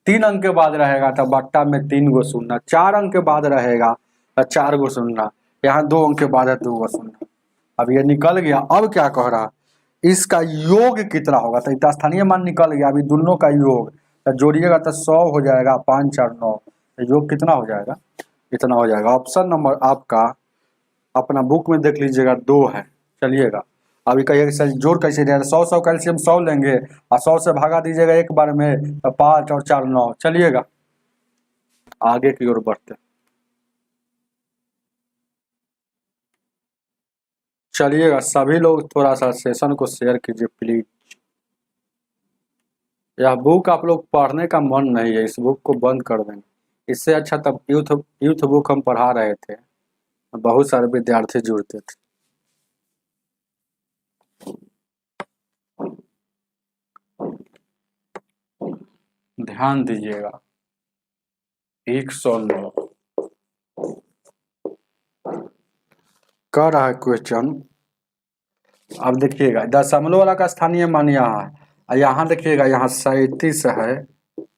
3 अंक के बाद रहेगा तो बट्टा में 3 गो शून्य, 4 अंक के बाद रहेगा तो 4 गो शून्य, यहाँ 2 अंक के बाद है 2 गो शून्य। अब ये निकल गया। अब क्या कह रहा, इसका योग कितना होगा, तो इतना स्थानीय मान निकल गया। अभी दोनों का योग तो जोड़िएगा तो 100 हो जाएगा, 5 4 9, तो योग कितना हो जाएगा, इतना हो जाएगा। ऑप्शन नंबर आपका अपना बुक में देख लीजिएगा 2 है। चलिएगा अभी कहिएगा जोड़ कैसे दिया, 100 100 कैल्शियम 100 लेंगे और 100 से भागा दीजिएगा एक बार में, तो 5 और 4 9। चलिएगा आगे की ओर बढ़ते। चलिएगा सभी लोग थोड़ा सा सेशन को शेयर कीजिए प्लीज। यह बुक आप लोग पढ़ने का मन नहीं है, इस बुक को बंद कर देंगे। इससे अच्छा तब यूथ बुक हम पढ़ा रहे थे, बहुत सारे विद्यार्थी जुड़ते थे। ध्यान दीजिएगा 109 कर रहा है क्वेश्चन। अब देखिएगा दशमलव वाला का स्थानीय मान यहाँ है, यहाँ देखिएगा यहाँ 37 है,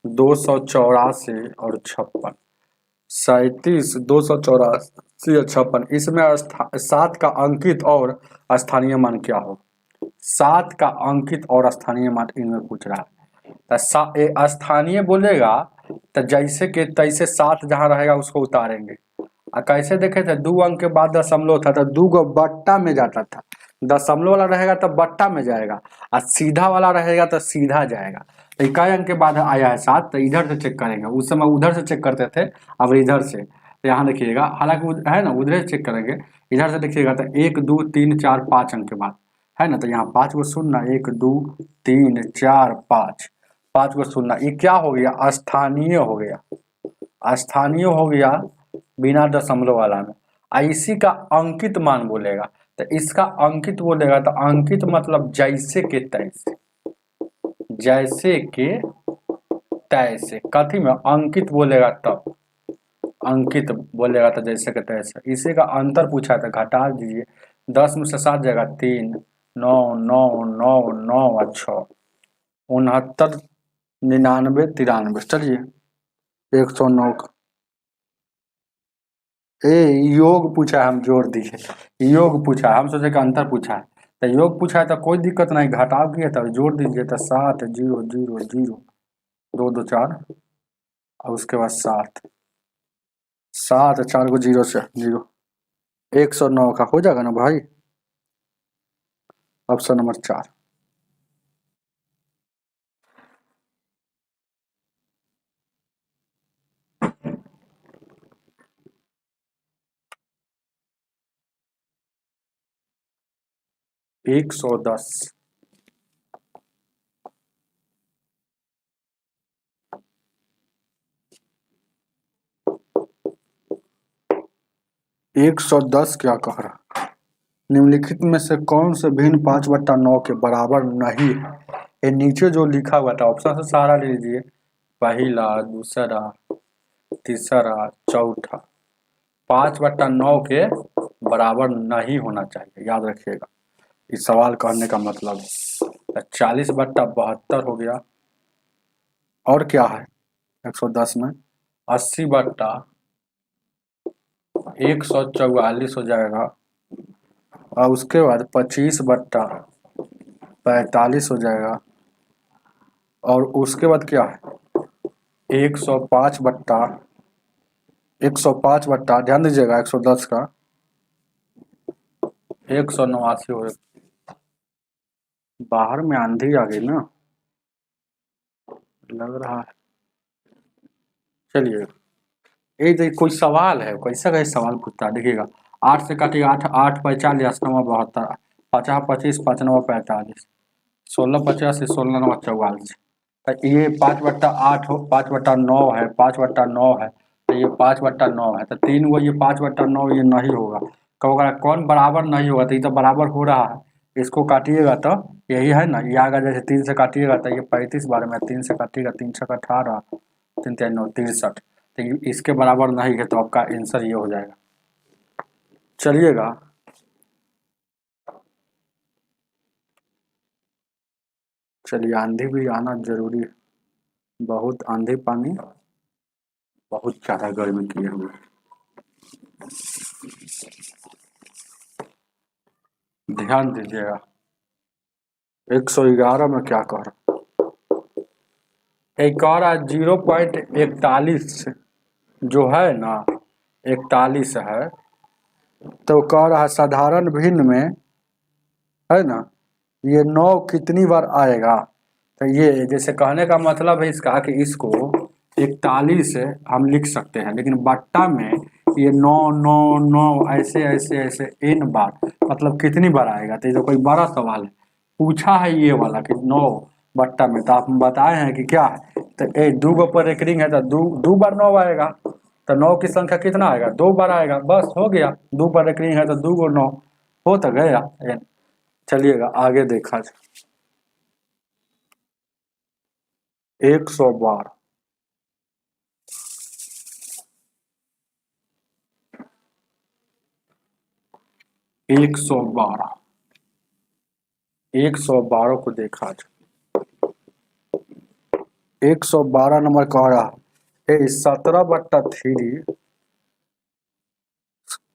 284 और 56। 37 284 और 56, इसमें 7 का अंकित और स्थानीय मान क्या हो। 7 का अंकित और स्थानीय मान इनमें पूछ रहा है। तो स्थानीय बोलेगा तो जैसे के तैसे 7 जहाँ रहेगा उसको उतारेंगे। कैसे देखे थे, 2 अंक के बाद दशमलव था तो 2 को बट्टा में जाता था। दशमलव वाला रहेगा तो बट्टा में जाएगा और सीधा वाला रहेगा तो सीधा जाएगा। तो इकाई अंक के बाद आया है 7, तो इधर से चेक करेंगे। उस समय उधर से चेक करते थे, अब इधर से। तो यहाँ देखिएगा हालांकि है ना, उधर से चेक करेंगे, इधर से देखिएगा तो 1 2 3 4 5 अंक के बाद है ना, तो यहाँ 5 को शून्य, 1 2 3 4 5 को शून्य। ये क्या हो गया, स्थानीय हो गया, स्थानीय हो गया बिना दशमलव वाला में। इसी का अंकित मान बोलेगा, तो इसका अंकित बोलेगा तो अंकित मतलब जैसे के तैसे, जैसे के तैसे। कथी में अंकित बोलेगा तब, अंकित बोलेगा तो जैसे के तैसे। इसी का अंतर पूछा था, घटा दीजिए 10 में से 7 जाएगा 3, 9 9 9 9 और 6, 69 99 93। चलिए 109 का योग पूछा है, हम जोड़ दीजिए। योग पूछा है, हम सोचे कि अंतर पूछा है। तो योग पूछा है तो कोई दिक्कत नहीं, घटाव किया था जोड़ दीजिए। तो 7 0 0 0 2 2 4 और उसके बाद 7 7 4 को 0 से 0, 109 का हो जाएगा ना भाई। Option number 4। एक 110 110 क्या कह रहा, निम्नलिखित में से कौन से भिन्न 5/9 के बराबर नहीं है। ये नीचे जो लिखा हुआ था ऑप्शन से सहारा ले लीजिए, पहला, दूसरा, तीसरा, चौथा। 5/9 के बराबर नहीं होना चाहिए, याद रखिएगा। इस सवाल करने का मतलब 40/72 हो गया। और क्या है 110 में 80/144 हो जाएगा। और उसके बाद 25/45 हो जाएगा। और उसके बाद क्या है 105/105 ध्यान दीजिएगा 110 का 189 हो। बाहर में आंधी आ गई ना लग रहा है। चलिए ये देखिए कोई सवाल है, कैसा कैसे सवाल पूछता है देखिएगा। 8 से काटिएगा 8 8 45 9 72 50 25 5 9 45 16 85 16 9 44। तो ये 5/8 हो 5/9 है 5/9 है तो ये 5/9 है तो 3 हुआ, ये 5/9 ये नहीं होगा। कहोगा कौन बराबर नहीं होगा, तो ये तो बराबर हो रहा है। इसको काटिएगा तो यही है ना, ये आगा जैसे 3 से काटिएगा तो ये 35 बार में 3 से काटिएगा 3 6 18 3 3 9 63। तो इसके बराबर नहीं है तो आपका आंसर ये हो जाएगा। चलिएगा चलिए आंधी भी आना जरूरी है। बहुत आंधी पानी बहुत ज़्यादा गर्मी किए हुए। ध्यान दीजिएगा 111 में क्या कह रहा एक कह रहा 0.41 जो है ना 41 है तो कह रहा साधारण भिन्न में है ना ये 9 कितनी बार आएगा। तो ये जैसे कहने का मतलब है इसका कि इसको 41 हम लिख सकते हैं, लेकिन बट्टा में ये 9 9 9 ऐसे ऐसे ऐसे n बार मतलब कितनी बार आएगा। तो ये तो कोई बड़ा सवाल है पूछा है ये वाला कि 9 बट्टा में, तो आप बताए हैं कि क्या है। तो ए 2 गो पर रेकरिंग है तो 2 बार 9 आएगा। तो 9 की संख्या कितना आएगा 2 बार आएगा, बस हो गया। 2 पर रेकरिंग है तो 2 गो 9 हो तो गया। चलिएगा आगे देखा जाए 112 112 112 को देखा जाए 112 नंबर कह रहा है 17/3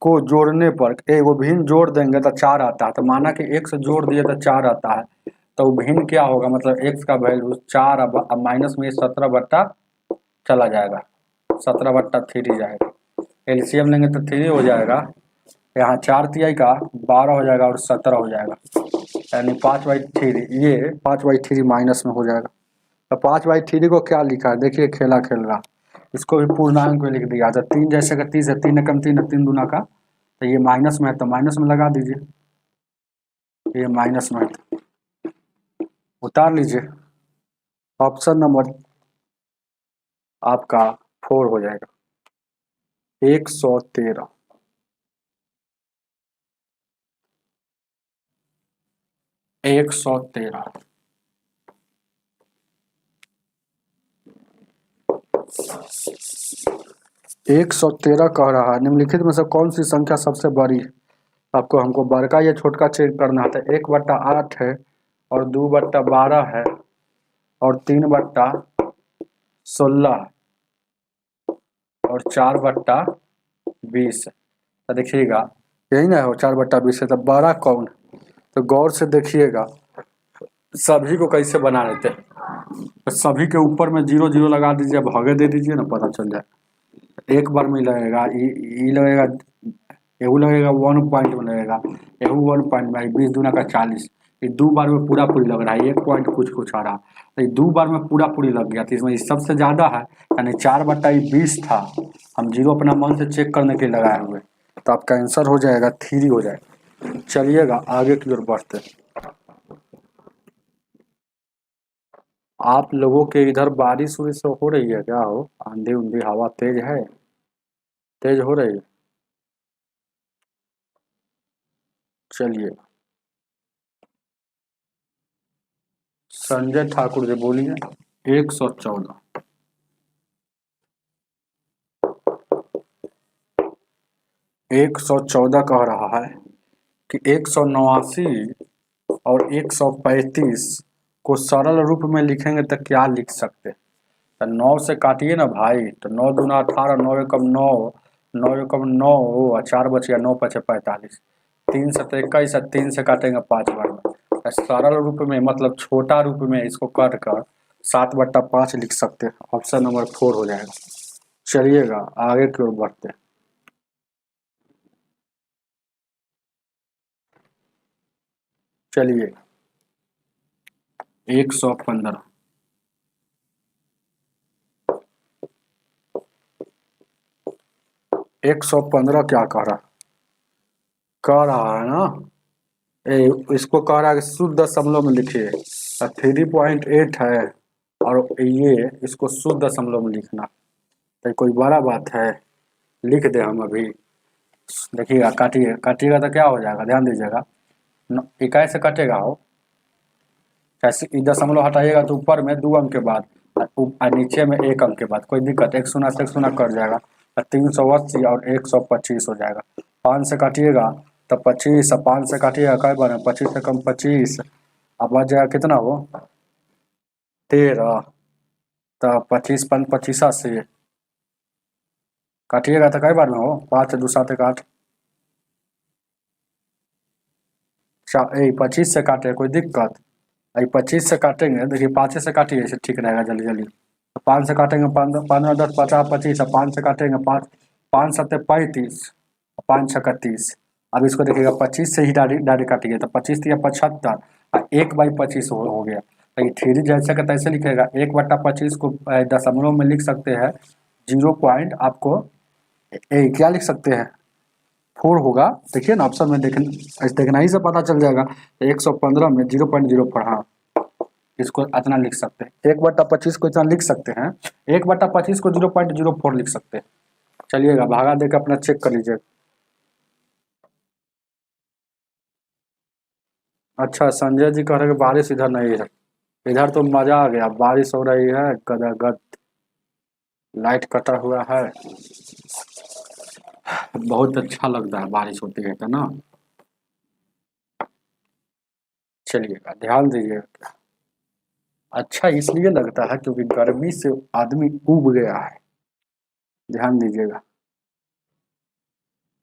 को जोड़ने पर वो भिन्न जोड़ देंगे तो 4 आता है। तो माना कि 1 से जोड़ दिए तो 4 आता है तो भिन्न क्या होगा, मतलब x का वैल्यू 4 अब माइनस में 17 बट्टा चला जाएगा 17/3 जाएगा। एलसीएम लेंगे तो 3 हो जाएगा, यहाँ 4 तिहाई का 12 हो जाएगा और 17 हो जाएगा, यानी 5/3 ये 5/3 माइनस में हो जाएगा। तो 5/3 को क्या लिखा है देखिए खेला खेल रहा, इसको भी पूर्णांक में लिख दिया। तो 3 जैसे का 30 है 3 एकम 3 3 दूना का, तो ये माइनस में है तो माइनस में लगा दीजिए, ये माइनस में है तो उतार लीजिए। ऑप्शन नंबर आपका 4 हो जाएगा 113 113 113 कह रहा है निम्नलिखित में से कौन सी संख्या सबसे बड़ी है। आपको हमको बड़का या छोटका चेक करना है। तो 1/8 है और 2/12 है और 3/16 और 4/20 है। तो देखिएगा यही ना हो 4/20 है, तो बड़ा कौन है। तो गौर से देखिएगा सभी को कैसे बना लेते हैं। तो सभी के ऊपर में 0 0 लगा दीजिए, भागे दे दीजिए ना पता चल जाए। एक बार में लगेगा ई लगेगा, एहू लगेगा 1 पॉइंट में लगेगा, एहू 1 पॉइंट में 20 दूना का 40। ये 2 बार में पूरा पूरी लग रहा है, 1 पॉइंट कुछ कुछ आ रहा। तो ये 2 बार में पूरा पूरी लग गया, तो इसमें सबसे ज़्यादा है यानी 4/20 था। हम 0 अपना मन से चेक करने के लिए लगाए हुए, तो आपका आंसर हो जाएगा 3 हो जाएगा। चलिएगा आगे की ओर बढ़ते। आप लोगों के इधर बारिश उरिश हो रही है क्या, हो आंधी उंधी हवा तेज है, तेज हो रही है। चलिए संजय ठाकुर जी बोलिए 114 114 कह रहा है कि 189 और 135 को सरल रूप में लिखेंगे तो क्या लिख सकते हैं? तो 9 से काटिए ना भाई, तो 9 दूना 18, 9 एकम 9, 9 एकम 9, और 4 बच गया, 9 पचे 45, 3 सत 21, 3 से काटेंगे 5 बार में। तो सरल रूप में मतलब छोटा रूप में इसको काट कर 7/5 लिख सकते हैं। ऑप्शन नंबर 4 हो जाएगा। चलिएगा आगे की ओर बढ़ते हैं। चलिए 115, 115 क्या कह रहा है ना, इसको कह रहा है कि शुद्ध दशमलव में लिखिए। 3.8 है और ये इसको शुद्ध दशमलव में लिखना, तो कोई बड़ा बात है? लिख दे हम अभी। देखिएगा, काटिएगा तो क्या हो जाएगा, ध्यान दीजिएगा। इकाई से कटेगा हो, कैसे दशमलव हटाइएगा तो ऊपर में 2 अंक के बाद और नीचे में 1 अंक के बाद, कोई दिक्कत? 1 शून्य से 1 शून्य कट जाएगा, 380 और 125 हो जाएगा। 5 से काटिएगा तो 25, 5 से काटिएगा कई बार 25 से कम 25, अब बच जाएगा कितना हो, 13। तो 25 5 25 से काटिएगा तो कई बार में हो, 5 2 7 8, 25 से काटे कोई दिक्कत? 25 से काटेंगे, देखिए 5 से काटिए, इसे ठीक रहेगा, जल्दी जल्दी। 5 से काटेंगे 15 10 50 25, 5 से काटेंगे 5 5 7 35, 5 6 30। अब इसको देखिएगा 25 से ही डायरेक्ट डायरेक्ट काटिए तो 25 या 75 और 1/25 हो गया। तो ये थ्री जैसे का तैसे लिखेगा, 1/25 को दशमलव में लिख सकते हैं 0 पॉइंट, आपको क्या लिख सकते हैं, 4 होगा। देखिए ना ऑप्शन में देखना ही से पता चल जाएगा। 115 में 0.04, हाँ इसको इतना लिख सकते हैं। 1/25 को इतना लिख सकते हैं, 1/25 को 0.04 लिख सकते हैं। चलिएगा भागा देकर अपना चेक कर लीजिए। अच्छा, संजय जी कह रहे हैं कि बारिश इधर नहीं है। इधर तो मजा आ गया, बारिश हो रही है गदागद, लाइट कटा हुआ है, बहुत अच्छा लगता है बारिश होती है ना। चलिएगा ध्यान दीजिएगा, अच्छा इसलिए लगता है क्योंकि गर्मी से आदमी उब गया है। ध्यान दीजिएगा,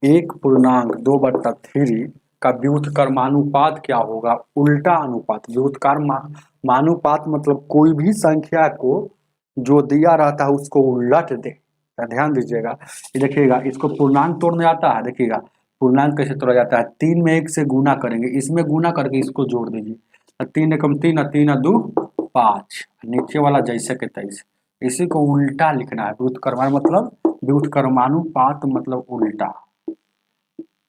1.2/3 का व्युत्क्रमानुपात क्या होगा? उल्टा अनुपात। व्युत्क्रमानुपात मतलब कोई भी संख्या को जो दिया रहता है उसको उलट दे। तो ध्यान दीजिएगा, ये देखिएगा, इसको पूर्णांक तोड़ने आता है, देखिएगा पूर्णांक कैसे तोड़ा जाता है। 3 में 1 से गुना करेंगे, इसमें गुना करके इसको जोड़ दीजिए। 3 एकम 3 और 3 2 5, नीचे वाला जैसे के तैसे। इसी को उल्टा लिखना है। व्युत्क्रमानुपात मतलब उल्टा।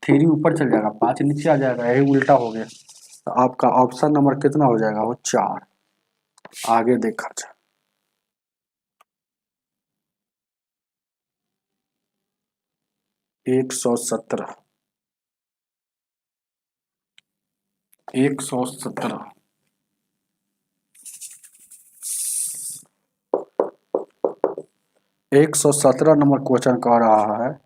3 ऊपर चल जाएगा, 5 नीचे आ जाएगा, यही उल्टा हो गया। तो आपका ऑप्शन नंबर कितना हो जाएगा, वो 4। आगे देखा जाए, 117, 117, 117 नंबर क्वेश्चन कह रहा है,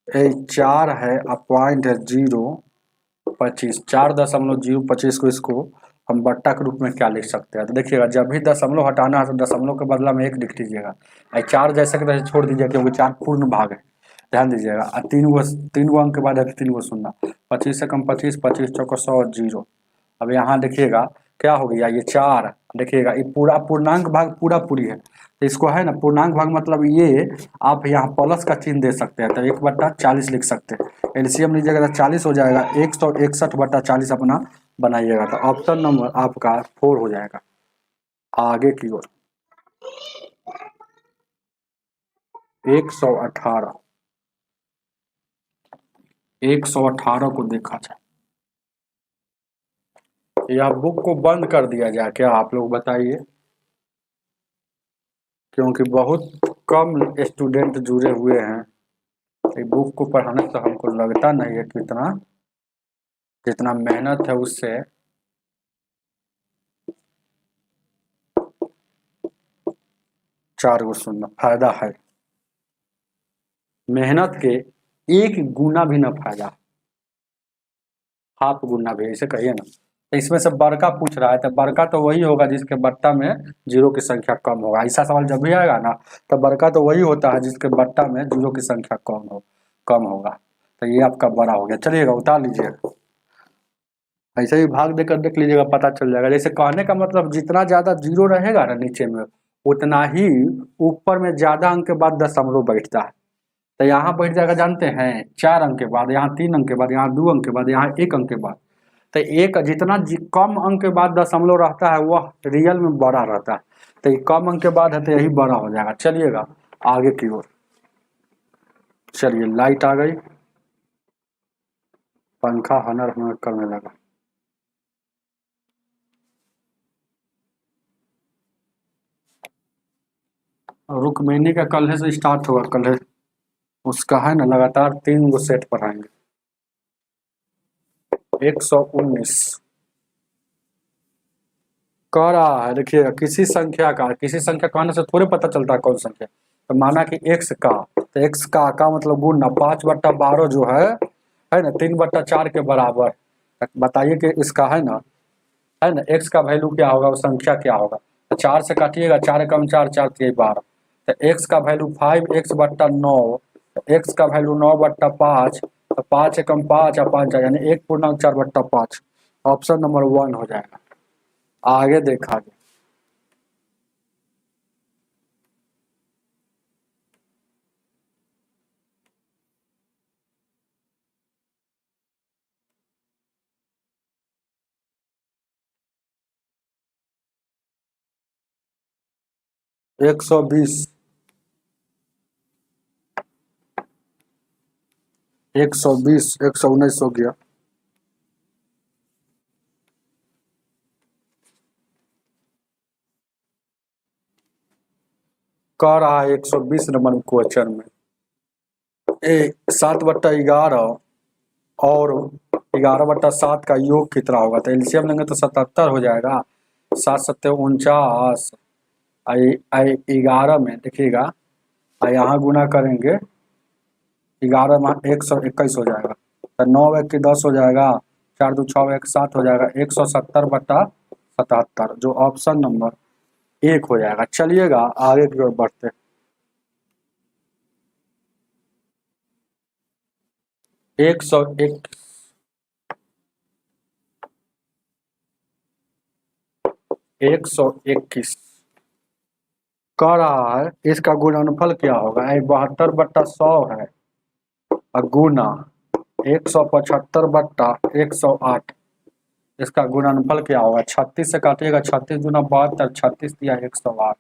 4 है अपॉइंट है 0.25, 4.025 को इसको हम बट्टा के रूप में क्या लिख सकते हैं? तो देखिएगा, जब भी दशमलव हटाना है तो दशमलव के बदला में 1 लिख दीजिएगा। 4 जैसे के तैसे छोड़ दीजिएगा क्योंकि 4 पूर्ण भाग है। ध्यान दीजिएगा, 3 गो अंक के बाद है 3 गो शून्य। 25 से कम 25, 25 चौको 100, 0। अब यहाँ देखिएगा क्या हो गया, ये 4, देखिएगा ये पूरा पूर्णांक भाग पूरा पूरी है, तो इसको है ना पूर्णांक भाग मतलब ये आप यहाँ प्लस का चिन्ह दे सकते हैं, तो 1/40 लिख सकते हैं। एलसीएम लीजिएगा तो 40 हो जाएगा, 161/40 अपना बनाइएगा। तो ऑप्शन नंबर आपका 4 हो जाएगा। आगे की ओर 118, 118 को देखा जाए, या बुक को बंद कर दिया जाए क्या, आप लोग बताइए? क्योंकि बहुत कम स्टूडेंट जुड़े हुए हैं, बुक को पढ़ाने से हमको लगता नहीं है कि इतना जितना मेहनत है उससे 4 गो शून्य फायदा है। मेहनत के एक गुना भी न फायदा, हाफ गुना भी ऐसे कहिए ना। तो इसमें से बड़का पूछ रहा है, तो बड़का तो वही होगा जिसके बट्टा में जीरो की संख्या कम होगा। ऐसा सवाल जब भी आएगा ना, तो बड़का तो वही होता है जिसके बट्टा में जीरो की संख्या कम होगा। तो ये आपका बड़ा हो गया। चलिएगा उतार लीजिएगा, ऐसे ही भाग देकर देख लीजिएगा, पता चल जाएगा। जैसे कहने का मतलब जितना ज्यादा जीरो रहेगा ना नीचे में, उतना ही ऊपर में ज्यादा अंक के बाद दशमलव बैठता है। तो यहाँ बैठ जाएगा जानते हैं 4 अंक के बाद, यहाँ 3 अंक के बाद, यहाँ 2 अंक के बाद, यहाँ 1 अंक के बाद। तो एक जितना कम अंक के बाद दशमलव रहता है वह रियल में बड़ा रहता है। तो ये कम अंक के बाद है तो यही बड़ा हो जाएगा। चलिएगा आगे की ओर। चलिए लाइट आ गई, पंखा हनर हनर करने लगा। रुक्मिणी का कल से स्टार्ट होगा, कल उसका है ना लगातार 3 गो सेट पढ़ाएंगे। 119 कह रहा है, देखिए किसी संख्या कहने से थोड़े पता चलता है कौन संख्या। तो माना कि x का, तो x का मतलब गुना 5/12 जो है ना 3/4 के बराबर। बताइए कि इसका है ना x का वैल्यू क्या होगा, वो संख्या क्या होगा। तो 4 से काटिएगा, 4 एकम 4, 4 3 12। तो x का वैल्यू 5x/9, x का वैल्यू 9/5, तो 5 एकम 5 और 5 यानी 1.4/5। ऑप्शन नंबर 1 हो जाएगा। आगे देखा जाए। एक सौ बीस 119 हो गया। कह रहा है 120 नंबर क्वेश्चन में 7/11 और 11/7 का योग कितना होगा। तो एलसीएम लेंगे तो 77 हो जाएगा। 7 7 49, 11 में देखिएगा, यहाँ गुना करेंगे 11 में 121 हो जाएगा। तो 9 1 की 10 हो जाएगा, 4 2 6 1 7 हो जाएगा। 170/77 जो ऑप्शन नंबर 1 हो जाएगा। चलिएगा आगे की ओर बढ़ते। 121 121 कह रहा है इसका गुणनफल क्या होगा। 72/100 है और गुना 175/108, इसका गुणनफल क्या होगा। 36 से काटिएगा, 36 दूना 72, 36 दिया 108।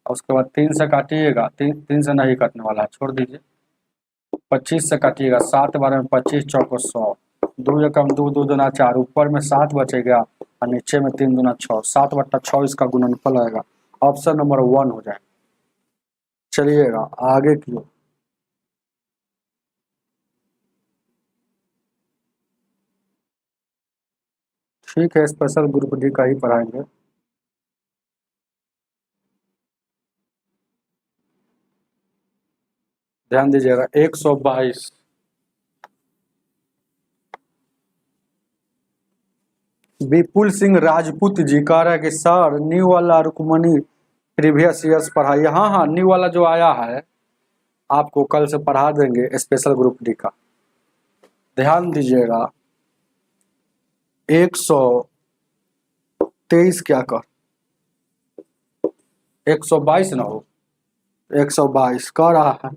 और उसके बाद 3 से काटिएगा, 3 से नहीं कटने वाला है, छोड़ दीजिए। 25 से काटिएगा, 7 12 में 25 चौको 100, 2 एकम 2, 2 दूना 4, ऊपर में 7 बचेगा और नीचे में 3 दूना 6, 7/6 इसका गुणनफल आएगा। ऑप्शन नंबर 1 हो जाएगा। चलिएगा आगे की ओर। ठीक है, स्पेशल ग्रुप डी का ही पढ़ाएंगे। ध्यान दीजिएगा 122 विपुल सिंह राजपूत जी कह रहा है कि सर न्यू वाला रुक्मणी प्रीवियस ईयर्स पढ़ाइए। हाँ हाँ, न्यू वाला जो आया है आपको कल से पढ़ा देंगे, स्पेशल ग्रुप डी का। ध्यान दीजिएगा 123 क्या कर 122 ना हो, 122 कह रहा है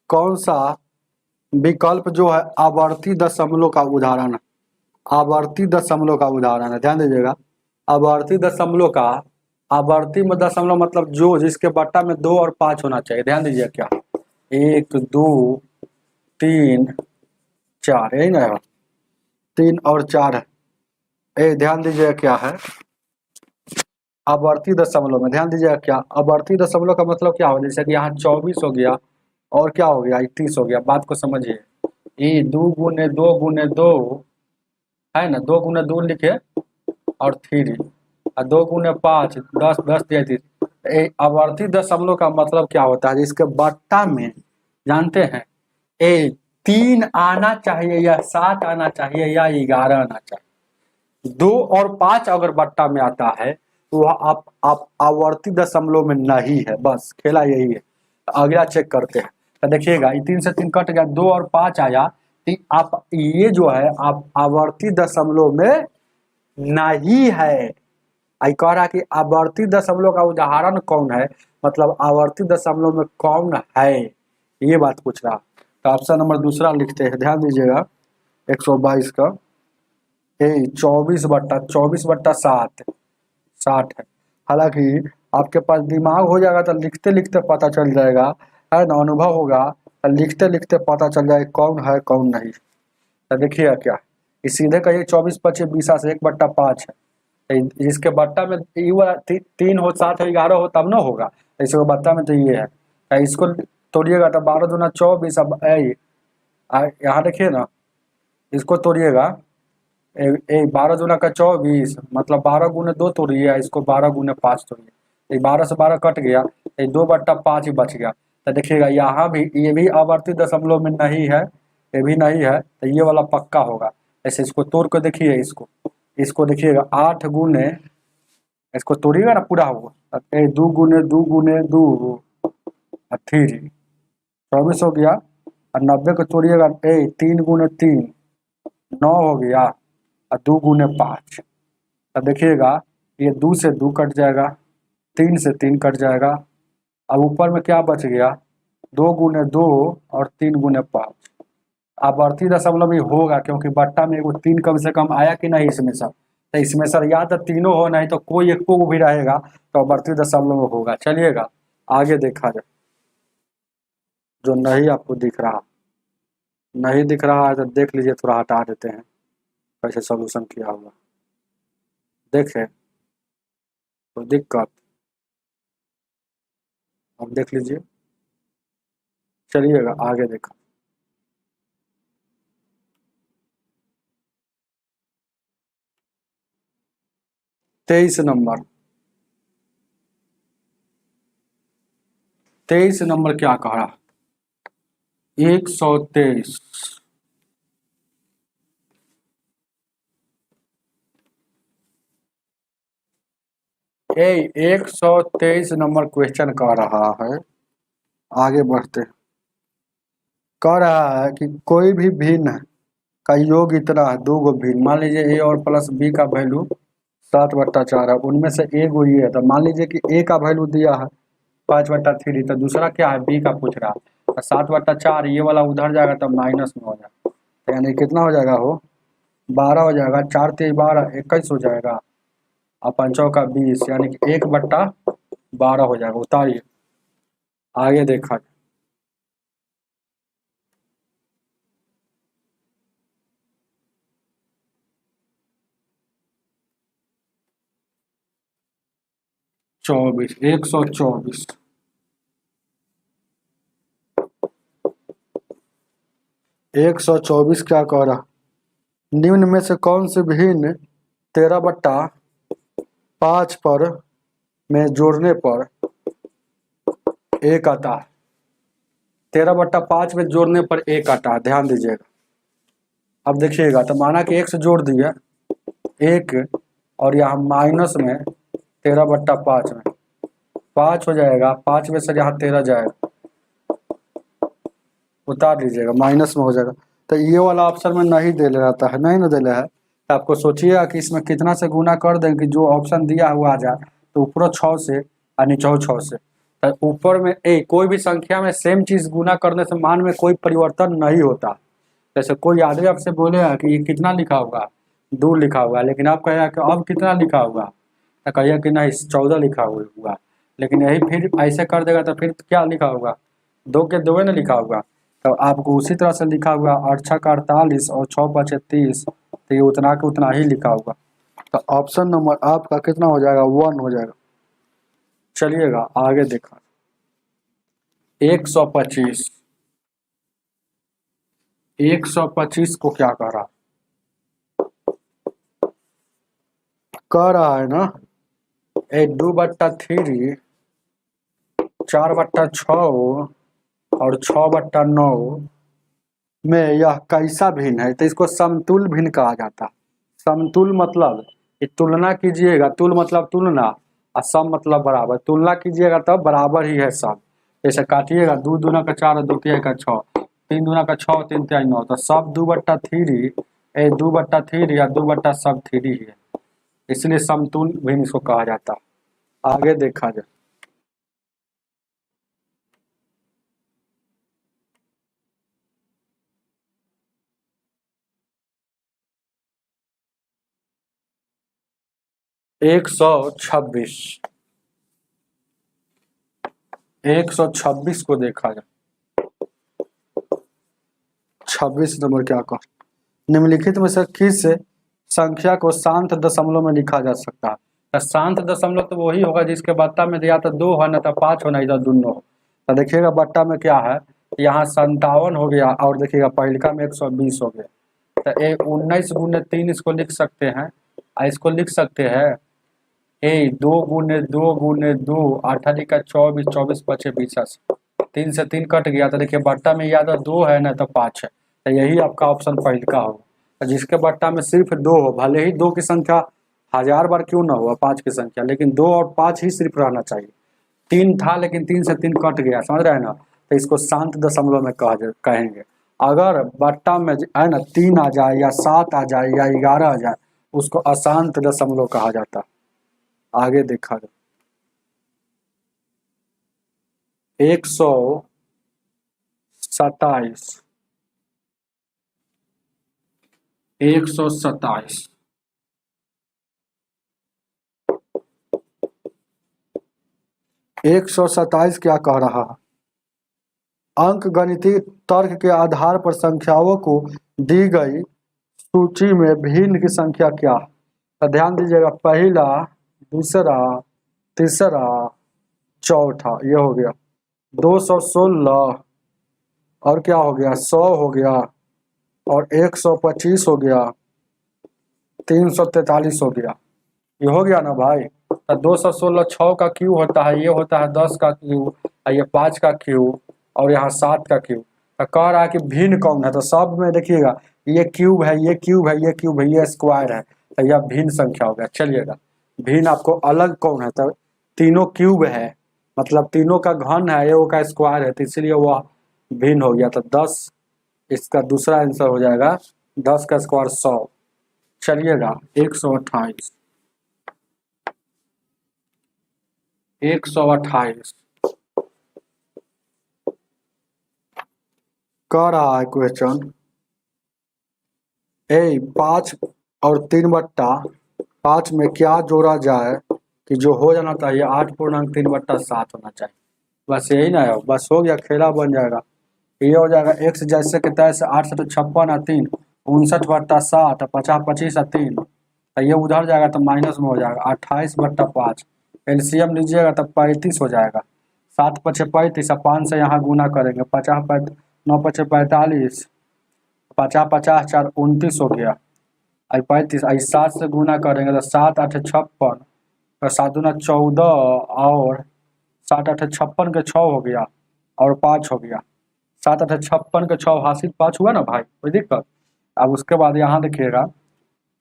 कौन सा विकल्प जो है आवर्ती दशमलव का उदाहरण है। आवर्ती दशमलव का उदाहरण है, ध्यान दीजिएगा। आवर्ती दशमलव का, आवर्ती में दशमलव मतलब जो जिसके बट्टा में 2 और 5 होना चाहिए। ध्यान दीजिए क्या 1 2 3 4 यही ना, 3 और 4 है। ध्यान दीजिएगा क्या है आवर्ती दशमलव में। ध्यान दीजिएगा क्या आवर्ती दशमलव का मतलब क्या हो, जैसे कि यहाँ 24 हो गया और क्या हो गया 31 हो गया। बात को समझिए, ये 2 गुने 2 गुने 2 है ना, 2 गुने 2 लिखे और 3 और 2 गुने 5 10 10 33। आवर्ती दशमलव का मतलब क्या होता है, जिसके बट्टा में जानते हैं 3 आना चाहिए या 7 आना चाहिए या 11 आना चाहिए। 2 और 5 अगर बट्टा में आता है तो वह आप आवर्ती दशमलव में नहीं है, बस खेला यही है। अगला चेक करते हैं तो देखिएगा, 3 से 3 कट गया, 2 और 5 आया, तो आप ये जो है आप आवर्ती दशमलव में नहीं है। आई कह रहा कि आवर्ती दशमलव का उदाहरण कौन है, मतलब आवर्ती दशमलव में कौन है, ये बात पूछ रहा। तो ऑप्शन नंबर दूसरा लिखते हैं, ध्यान दीजिएगा 122 का 24/7 60 है। हालांकि आपके पास दिमाग हो जाएगा तो लिखते लिखते पता चल जाएगा, है ना, अनुभव होगा तो लिखते लिखते पता चल जाएगा कौन है कौन नहीं। तो देखिए क्या, ये सीधे कहिए 24/25 से 1/5 है। जिसके बट्टा में ये वाला 3 हो, 7 हो, 11 हो तब ना होगा, इसके बट्टा में तो ये है। तो इसको तोड़िएगा तो 12 दूना 24। अब यहाँ देखिए ना, इसको तोड़िएगा, 12 दूना का 24, मतलब 12 गुने 2 तोड़िए, इसको 12 गुने 5 तोड़िए, 12 से 12 कट गया, 2/5 ही बच गया। तो देखिएगा यहाँ भी ये भी आवर्ती दशमलव में नहीं है, ये भी नहीं है, तो ये वाला पक्का होगा। ऐसे इसको तोड़ कर देखिए, इसको देखिएगा 8 गुने, इसको तोड़िएगा ना पूरा होगा, 2 गुने 2 गुने 2 और 3 24 हो गया। और 90 को तोड़िएगा, 3 गुने 3 9 हो गया, और 2 गुने 5। अब देखिएगा ये 2 से 2 कट जाएगा, 3 से 3 कट जाएगा। अब ऊपर में क्या बच गया, 2 गुने 2 और 3 गुने 5। आवर्ती दशमलव भी होगा क्योंकि बट्टा में एगो 3 कम से कम आया कि नहीं इसमें सर, तो इसमें सर या तो तीनों हो, नहीं तो कोई एक को भी रहेगा, तो आवर्ती दशमलव में होगा। चलिएगा आगे देखा जाए, जो नहीं आपको दिख रहा, नहीं दिख रहा है तो देख लीजिए, थोड़ा हटा देते हैं कैसे सॉल्यूशन किया होगा, देखें तो दिक्कत, अब देख लीजिए। चलिएगा आगे देखा, तेईस नंबर क्या कह रहा, 123। 123 नंबर क्वेश्चन कह रहा है, आगे बढ़ते, कह रहा है कि कोई भी भिन्न का योग इतना है, 2 गो भिन्न, मान लीजिए ए और प्लस बी का वैल्यू 7/4 है, उनमें से एक गो ये है, तो मान लीजिए कि ए का वैल्यू दिया है 5/3, तो दूसरा क्या है बी का पूछ रहा है, तो 7/4 ये वाला उधर जाएगा तो माइनस में हो जाएगा, तो यानी कितना हो जाएगा, हो 12 हो जाएगा, 4 3 12 21 हो जाएगा, और 5 का 20, यानी कि 1/12 हो जाएगा। उतारिए आगे देखा, 24 124 124 क्या कह रहा, निम्न में से कौन से भिन्न 13/5 पर में जोड़ने पर एक आता है, 13/5 में जोड़ने पर एक आता है, ध्यान दीजिएगा। अब देखिएगा, तो माना कि 1 से जोड़ दिया 1, और यहाँ माइनस में 13/5 में 5 हो जाएगा, 5 में से यहाँ 13 जाएगा, उतार लीजिएगा, माइनस में हो जाएगा। तो ये वाला ऑप्शन में नहीं दे ले रहता है, नहीं ना दे ले है, तो आपको सोचिएगा कि इसमें कितना से गुना कर दें कि जो ऑप्शन दिया हुआ आ जाए, तो ऊपर 6 से और नीचे 6 से, तो ऊपर में कोई भी संख्या में सेम चीज गुना करने से मान में कोई परिवर्तन नहीं होता। जैसे कोई आदमी आपसे बोलेगा कि ये कितना लिखा होगा, 2 लिखा हुआ, लेकिन आप कहेगा कि अब कितना लिखा हुआ, तो कहिए कि नहीं 14 लिखा हुआ, लेकिन यही फिर ऐसे कर देगा तो फिर क्या लिखा होगा, 2 के 2 ना लिखा होगा, तो आपको उसी तरह से लिखा हुआ 8 6 का 48 और 6 5 30, तो ये उतना के उतना ही लिखा होगा। तो ऑप्शन नंबर आपका कितना हो जाएगा, 1 हो जाएगा। चलिएगा आगे देखा, 125 125 को क्या कह रहा है ना, 2/3 4/6 और 6/9 में यह कैसा भिन्न है, तो इसको समतुल भिन्न कहा जाता है। समतुल मतलब ये तुलना कीजिएगा, तुल मतलब तुलना और सम मतलब बराबर, तुलना कीजिएगा तब बराबर ही है सब। जैसे काटिएगा, 2×4 2×6, 3×6 3×9, तो सब 2/3 2/3 या 2/3 ही है, इसलिए समतुल भिन्न इसको कहा जाता है। आगे देखा जाए, एक सौ छब्बीस 126 को देखा जाए। 26 नंबर क्या कहा, निम्नलिखित में से किस संख्या को शांत दशमलव में लिखा जा सकता है। तो शांत दशमलव तो वही होगा जिसके बट्टा में दिया तो 2 है, ना तो 5 होना, इधर दोनों हो। तो देखिएगा बट्टा में क्या है, यहाँ 57 हो गया, और देखिएगा पहिलका में 120 हो गया। तो 19×3 इसको लिख सकते हैं, इसको लिख सकते हैं 2×2 8 का 24, 24 पचे 20, 3 से 3 कट गया। तो देखिए बट्टा में या तो 2 है ना तो 5 है, तो यही आपका ऑप्शन पहिलका होगा। तो जिसके बट्टा में सिर्फ 2 हो, भले ही 2 की संख्या 1000 बार क्यों ना हुआ 5 की संख्या, लेकिन 2 और 5 ही सिर्फ रहना चाहिए। 3 था लेकिन 3 से 3 कट गया, समझ रहे हैं ना, तो इसको शांत दशमलव में कहेंगे। अगर बट्टा में है ना 3 आ जाए या 7 आ जाए या 11 आ जाए, उसको अशांत दशमलव कहा जाता है। आगे देखा जाए, 127 127 127 क्या कह रहा है, अंक गणितीय तर्क के आधार पर संख्याओं को दी गई सूची में भिन्न की संख्या क्या है। तो ध्यान दीजिएगा, पहला, दूसरा, तीसरा, चौथा, ये हो गया 216, और क्या हो गया 100 हो गया, और 125 हो गया, 343 हो गया। ये हो गया ना भाई। तो 216 6 का क्यू होता है, ये होता है 10 का क्यू, ये 5 का क्यू, और यहाँ 7 का क्यू। तो कह रहा है कि भिन्न कौन है, तो सब में देखिएगा ये क्यूब है, ये क्यूब है, ये क्यूब है, ये स्क्वायर है, तो यह भिन्न संख्या हो गया। चलिएगा भिन्न आपको अलग कौन है, तो तीनों क्यूब है, मतलब तीनों का घन है, ये का स्क्वायर है, तो इसलिए वह भिन्न हो गया। तो 10 इसका दूसरा आंसर हो जाएगा, 10 का स्क्वायर 100। चलिएगा 128 128 कह रहा है क्वेश्चन, 5 और 3/5 में क्या जोड़ा जाए कि जो हो जाना चाहिए 8.3/7 होना चाहिए। बस यही ना है, बस हो गया, खेला बन जाएगा। ये हो जाएगा x जैसे के तैसे 8 से 56 और 3 59/7, 50 25 और 3, तो ये उधर जाएगा तो माइनस में हो जाएगा 28/5। एलसीएम लीजिएगा तो 35 हो जाएगा, 7 पचे 35 और 5 से यहाँ गुना करेंगे, 50 9 पचे 45, 50 50 4 29 हो गया, आई 35, आई 7 से गुना करेंगे तो 7 8 56, और 7 दूना 14, और 7 8 56 के 6 हो गया, और 5 हो गया, 7 8 56 के 6 हासिल 5 हुआ ना भाई, कोई दिक्कत। अब उसके बाद यहाँ देखिएगा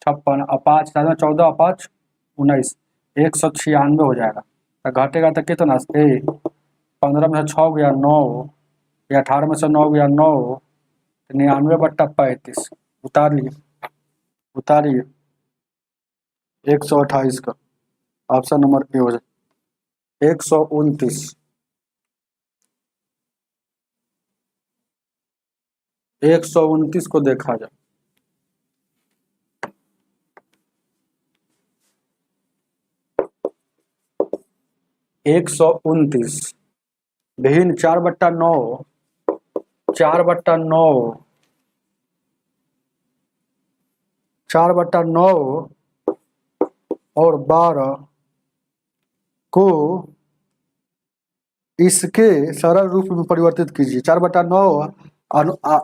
56 और 5 7 14 और 5 19, 196 हो जाएगा। तो घटेगा तो कितना, 15 में से 6 गया 9, या 18 में से 9 गया 9, 99/35 उतारिए 128 का ऑप्शन नंबर ए हो जाए। 129 129 को देखा जाए, 129 भिन्न 4/9 4/9 4/9 और 12 को इसके सरल रूप में परिवर्तित कीजिए। 4/9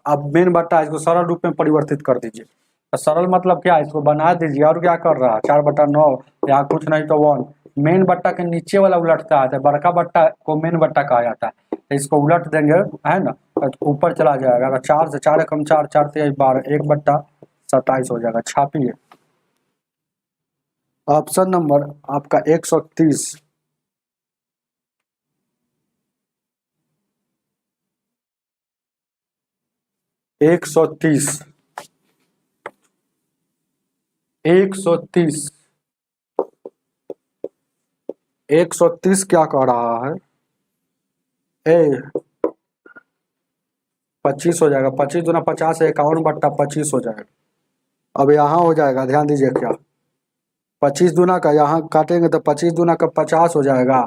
अब मेन बट्टा इसको सरल रूप में परिवर्तित कर दीजिए। तो सरल मतलब क्या, इसको बना दीजिए, और क्या कर रहा है 4/9, यहाँ कुछ नहीं तो 1, मेन बट्टा के नीचे वाला उलटता है, तो बड़का बट्टा को मेन बट्टा कहा जाता है, तो इसको उलट देंगे, है ना, ऊपर चला जाएगा। अगर 4 से 4 एकम 4, 4 तेज 12, 1/27 हो जाएगा। छापिए। ऑप्शन नंबर आपका 130। एक सौ तीस 130 130 क्या कह रहा है? ए 25 हो जाएगा। 25 दूना 50 है, 51/25 हो जाएगा। अब यहाँ हो जाएगा, ध्यान दीजिए क्या, 25 दूना का यहाँ काटेंगे तो 25 दूना का 50 हो जाएगा।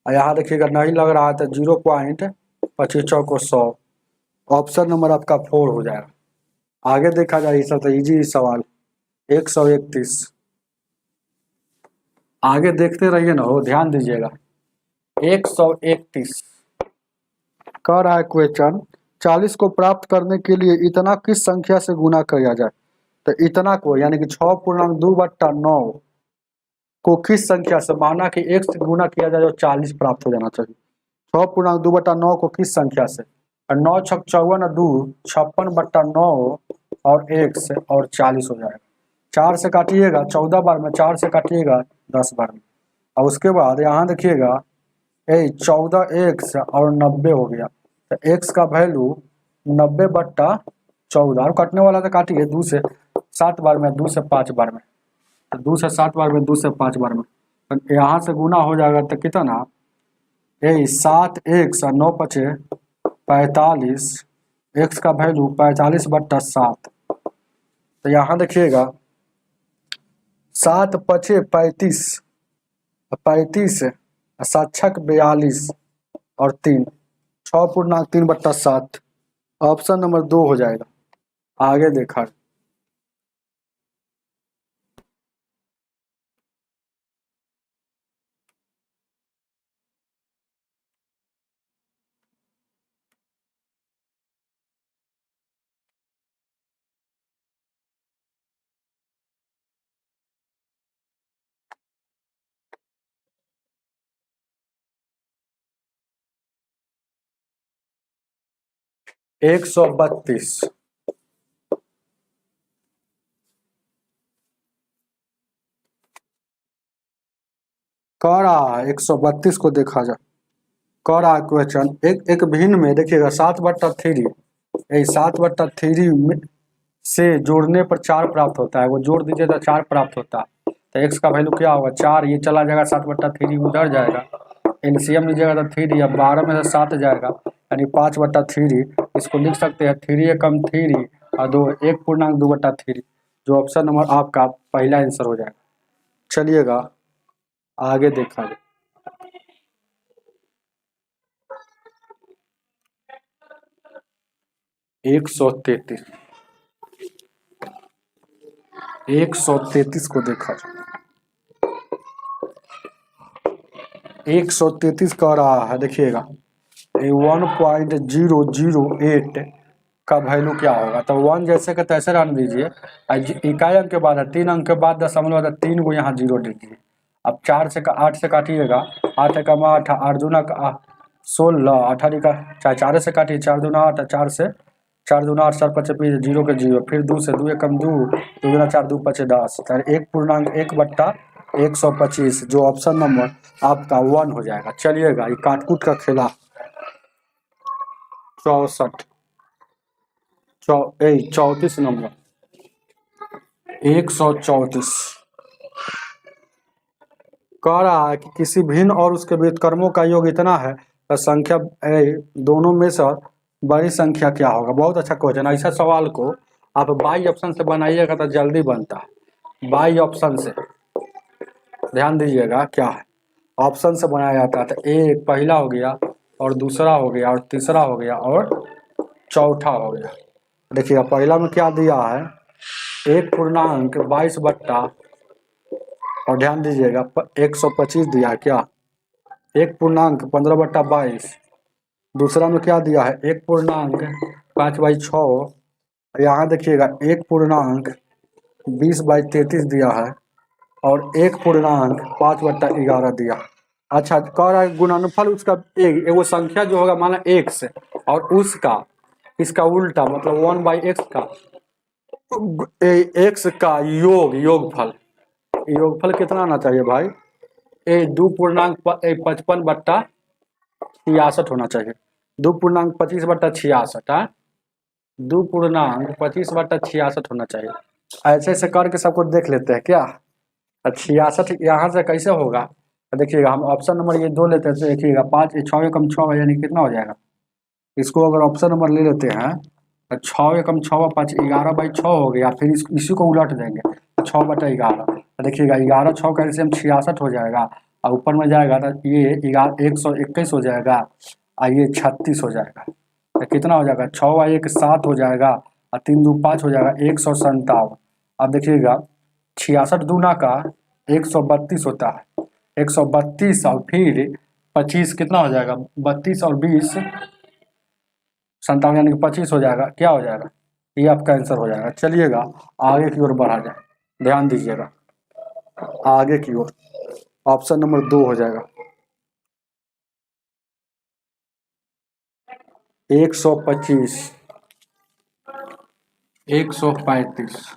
और यहाँ देखिएगा नहीं लग रहा है तो 0.25 चौको 100। ऑप्शन नंबर आपका 4 हो जाएगा। आगे देखा जाए, सब तो इजी सवाल। 131 आगे देखते रहिए ना, हो ध्यान दीजिएगा। 131 कह रहा है क्वेश्चन, 40 को प्राप्त करने के लिए इतना किस संख्या से गुना किया जाए? तो इतना को यानी कि 6.2/9 को किस संख्या से, माना कि 1 से गुना किया जाए तो 40 प्राप्त हो जाना चाहिए। 6.2/9 को किस संख्या से? 9 छक 54 2 56/9 और 1 से और 40 हो जाएगा। 4 से काटिएगा 14 बार में, 4 से काटिएगा 10 बार में। और उसके बाद यहाँ देखिएगा 14 x और 90 हो गया। तो x का वैल्यू 90/14, और कटने वाला तो काटिए 2 से 7 बार में, 2 से 5 बार में। तो 2 से 7 बार में, 2 से 5 बार में, तो यहाँ से गुना हो जाएगा तो कितना? 7 x और 9 पचे 45, x का वैल्यू 45/7। तो यहाँ देखिएगा 7 पचे 35, 35 7 छक 42 और 3, 6.3/7। ऑप्शन नंबर 2 हो जाएगा। आगे देखा, एक सौ बत्तीस कह रहा है, 132 को देखा जाए, कह रहा है क्वेश्चन, एक भिन्न में देखिएगा 7/3, 7/3 से जोड़ने पर 4 प्राप्त होता है। वो जोड़ दीजिए तो 4 प्राप्त होता है। तो x का वैल्यू क्या होगा? 4, ये चला जाएगा 7/3 उधर जाएगा। एलसीएम लीजिएगा तो 3 या 12 में से 7 जाएगा, यानी 5/3। इसको लिख सकते हैं 3 एकम 3 और 2 1.2/3, जो ऑप्शन नंबर आपका पहला आंसर हो जाएगा। चलिएगा आगे देखा जाए। एक सौ तैतीस को देखा जाए। 133 कह रहा है, देखिएगा 1.008 का वैल्यू क्या होगा? तो 1 जैसे का तैसे रन दीजिए, इकाई अंक के बाद है, 3 अंक के बाद दशमलव है, 3 को यहाँ 0 दीजिए। अब 8 से काटिएगा, 8 एकम 8, 8 दूना का 16, 18 का चाहे 4 से काटिए, 4 दूना 8, 4 से 4 दूना 8, 4 पचे 0 के 0, फिर 2 से 2 एकम 2, 2 दूना 4, 2 पचे 10, 1.1/125, जो ऑप्शन नंबर आपका 1 हो जाएगा। चलिएगा ये काटकूट का खेला। 34 नंबर 134 कह रहा है कि किसी भिन्न और उसके व्युत्क्रमों का योग इतना है तो संख्या दोनों में से बड़ी संख्या क्या होगा? बहुत अच्छा क्वेश्चन। ऐसा सवाल को आप बाई ऑप्शन से बनाइएगा तो जल्दी बनता है। बाई ऑप्शन से ध्यान दीजिएगा क्या है, ऑप्शन से बनाया जाता है। तो एक पहला हो गया और दूसरा हो गया और तीसरा हो गया और चौथा हो गया। देखिएगा पहला में क्या दिया है, 1.22 बट्टा, और ध्यान दीजिएगा 125 दिया है क्या, 1.15/22। दूसरा में क्या दिया है, 1.5/6। यहाँ देखिएगा 1.20/33 दिया है और 1.5/11 दिया। अच्छा कह रहा है गुणनफल उसका एक वो संख्या जो होगा माना 1 से और उसका इसका उल्टा मतलब 1/x का x का योगफल। योगफल कितना आना चाहिए भाई? 2.55/66 होना चाहिए। 2.25/66 है। 2.25/66 होना चाहिए। ऐसे ऐसे करके सबको देख लेते हैं क्या? 66 यहाँ से कैसे होगा? देखिएगा, हम ऑप्शन नंबर ये 2 लेते हैं तो देखिएगा 5 6 एकम 6 यानी कितना हो जाएगा? इसको अगर ऑप्शन नंबर ले लेते हैं तो 6 एकम 6/5 11/6 हो गया। फिर इसी को उलट देंगे 6/11। देखिएगा 11 6 का एलसीएम 66 हो जाएगा और ऊपर में जाएगा तो ये 121 हो जाएगा और ये 36 हो जाएगा। तो कितना हो जाएगा? 6 और 1 7 हो जाएगा और 3 2 5 हो जाएगा 157। अब देखिएगा 66 दूना का 132 होता है। 132 और फिर 25 कितना हो जाएगा? 32 और 20 57 यानी कि 25 हो जाएगा। क्या हो जाएगा? ये आपका आंसर हो जाएगा। चलिएगा आगे की ओर बढ़ा जाए, ध्यान दीजिएगा आगे की ओर। ऑप्शन नंबर 2 हो जाएगा 125 135।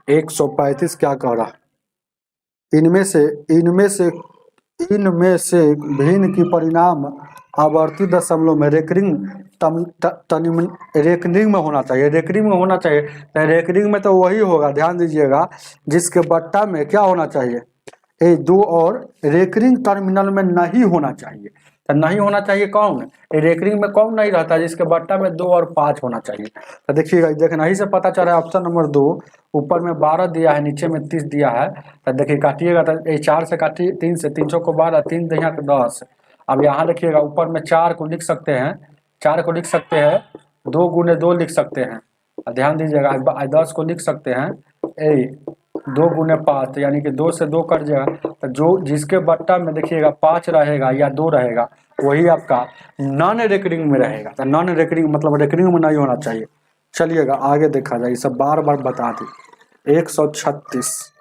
135 क्या कह रहा? इनमें से इनमें से इनमें से भिन्न की परिणाम आवर्ती दशमलव में रेकरिंग में होना चाहिए। रेकरिंग में होना चाहिए तो रेकरिंग में तो वही होगा, ध्यान दीजिएगा, जिसके बट्टा में क्या होना चाहिए? ये 2 और रेकरिंग टर्मिनल में नहीं होना चाहिए। तो नहीं होना चाहिए कौन? रेकरिंग में कौन नहीं रहता? जिसके बट्टा में 2 और 5 होना चाहिए। तो देखिएगा, देखना ही से पता चल रहा है। ऑप्शन नंबर 2 ऊपर में 12 दिया है, नीचे में 30 दिया है। तो देखिए काटिएगा तो 4 से काटिए, 3 से 3 को 12, 3 यहाँ के 10। अब यहाँ देखिएगा ऊपर में 4 को लिख सकते हैं, 4 को लिख सकते हैं, 2 गुने 2 लिख सकते हैं। ध्यान दीजिएगा 10 को लिख सकते हैं 2 गुने 5 यानी कि 2 से 2 कट जाएगा। तो जो जिसके बट्टा में देखिएगा 5 रहेगा या 2 रहेगा वही आपका नॉन रेकरिंग में रहेगा। तो नॉन रेकरिंग मतलब रेकरिंग में नहीं होना चाहिए। चलिएगा आगे देखा जाए, सब बार बार बता दी। 136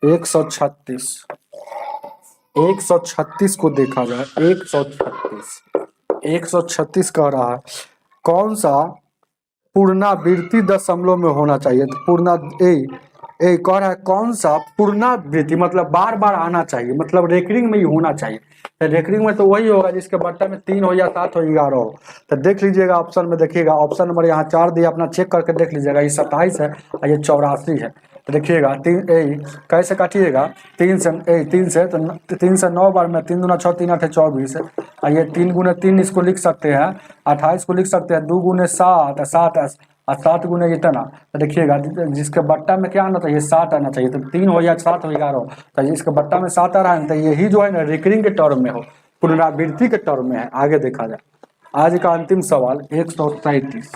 136 136 को देखा जाए। 136 कह रहा है कौन सा पुनरावृत्ति दशमलव में होना चाहिए? तो कह रहा है कौन सा पुनरावृत्ति मतलब बार बार आना चाहिए, मतलब रेकरिंग में ही होना चाहिए। तो रेकरिंग में तो वही होगा जिसके बट्टा में 3 हो या 7 हो 11 हो। तो देख लीजिएगा ऑप्शन में, देखिएगा ऑप्शन नंबर यहाँ 4 दिया, अपना चेक करके देख लीजिएगा। ये 27 है और ये 84 है। तो देखिएगा 3 कैसे काटिएगा? 3 से 9 बार में 3 दूना 6 3 8 24 और ये 3 गुने 3 इसको लिख सकते हैं 28 को लिख सकते हैं। 2 गुने 7 7 और 7 गुने इतना। तो देखिएगा जिसके बट्टा में क्या आना चाहिए? 7 आना चाहिए। तो 3 हो या 7 हो 11 हो, तो जिसके बट्टा में 7 आ रहा है तो यही जो है ना रिकरिंग के टर्म में हो, पुनरावृत्ति के टर्म में है। आगे देखा जाए आज का अंतिम सवाल 137।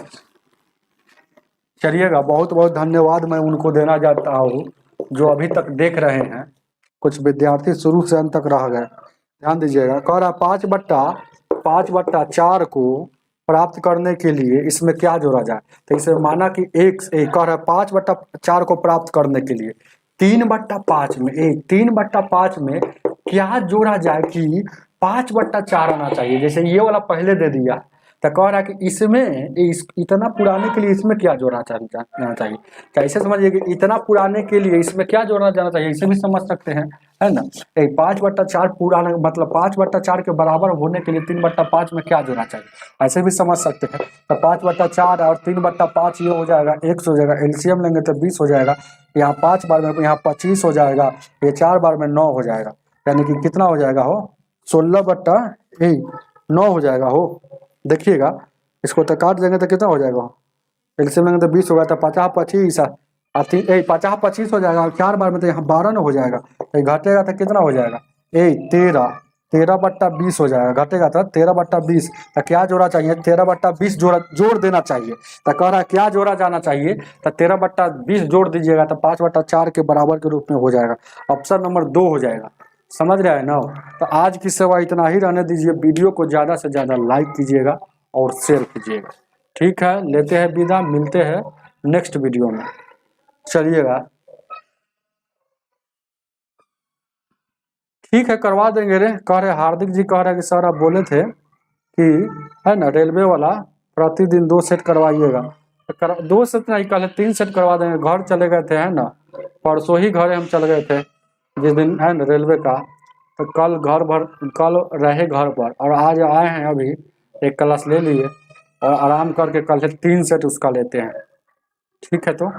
चलिएगा बहुत बहुत धन्यवाद मैं उनको देना चाहता हूँ जो अभी तक देख रहे हैं। कुछ विद्यार्थी शुरू से अंत तक रह गए। ध्यान दीजिएगा, कह रहा 5/4 को प्राप्त करने के लिए इसमें क्या जोड़ा जाए? तो इसे माना कि कह रहा 5/4 को प्राप्त करने के लिए 3/5 में 3/5 में क्या जोड़ा जाए कि 5/4 आना चाहिए। जैसे ये वाला पहले दे दिया तो कह रहा कि इसमें इतना पुराने के लिए इसमें क्या जोड़ना जाना चाहिए। कैसे समझिए कि इतना पुराने के लिए इसमें क्या जोड़ना जाना चाहिए, इसे भी समझ सकते हैं, है ना। 5/4 पुराना मतलब 5/4 के बराबर होने के लिए 3/5 में क्या जोड़ना चाहिए, ऐसे भी समझ सकते हैं। तो 5/4 और 3/5 ये हो जाएगा 100 हो जाएगा। एलसीएम लेंगे तो 20 हो जाएगा। यहाँ 5 बार में यहाँ 25 हो जाएगा। ये 4 बार में 9 हो जाएगा। यानी कि कितना हो जाएगा हो? 16/9 हो जाएगा हो। देखिएगा इसको तो काट देंगे तो कितना हो जाएगा? एलसीएम लेंगे तो 20 होगा। तो 50 25 50 25 हो जाएगा। 4 बार में तो यहाँ 12 न हो जाएगा। तो घटेगा तो कितना हो जाएगा? 13/20 हो जाएगा। घटेगा तो 13/20। तो क्या जोड़ा चाहिए? 13/20 जोड़ देना चाहिए। तो कह रहा है क्या जोड़ा जाना चाहिए? तो 13/20 जोड़ दीजिएगा तो 5/4 के बराबर के रूप में हो जाएगा। ऑप्शन नंबर 2 हो जाएगा। समझ रहे हैं ना। तो आज की सेवा इतना ही रहने दीजिए। वीडियो को ज़्यादा से ज़्यादा लाइक कीजिएगा और शेयर कीजिएगा। ठीक है, लेते हैं विदा, मिलते हैं नेक्स्ट वीडियो में। चलिएगा। ठीक है करवा देंगे रे। कह रहे हार्दिक जी कह रहे कि सर आप बोले थे कि है ना रेलवे वाला प्रतिदिन 2 सेट करवाइएगा, तो 2 सेट नहीं कल 3 सेट करवा देंगे। घर चले गए थे है ना, परसों ही घर हम चले गए थे जिस दिन है ना रेलवे का, तो कल रहे घर पर और आज आए हैं अभी, एक क्लास ले लिए और आराम करके कल से 3 सेट उसका लेते हैं। ठीक है तो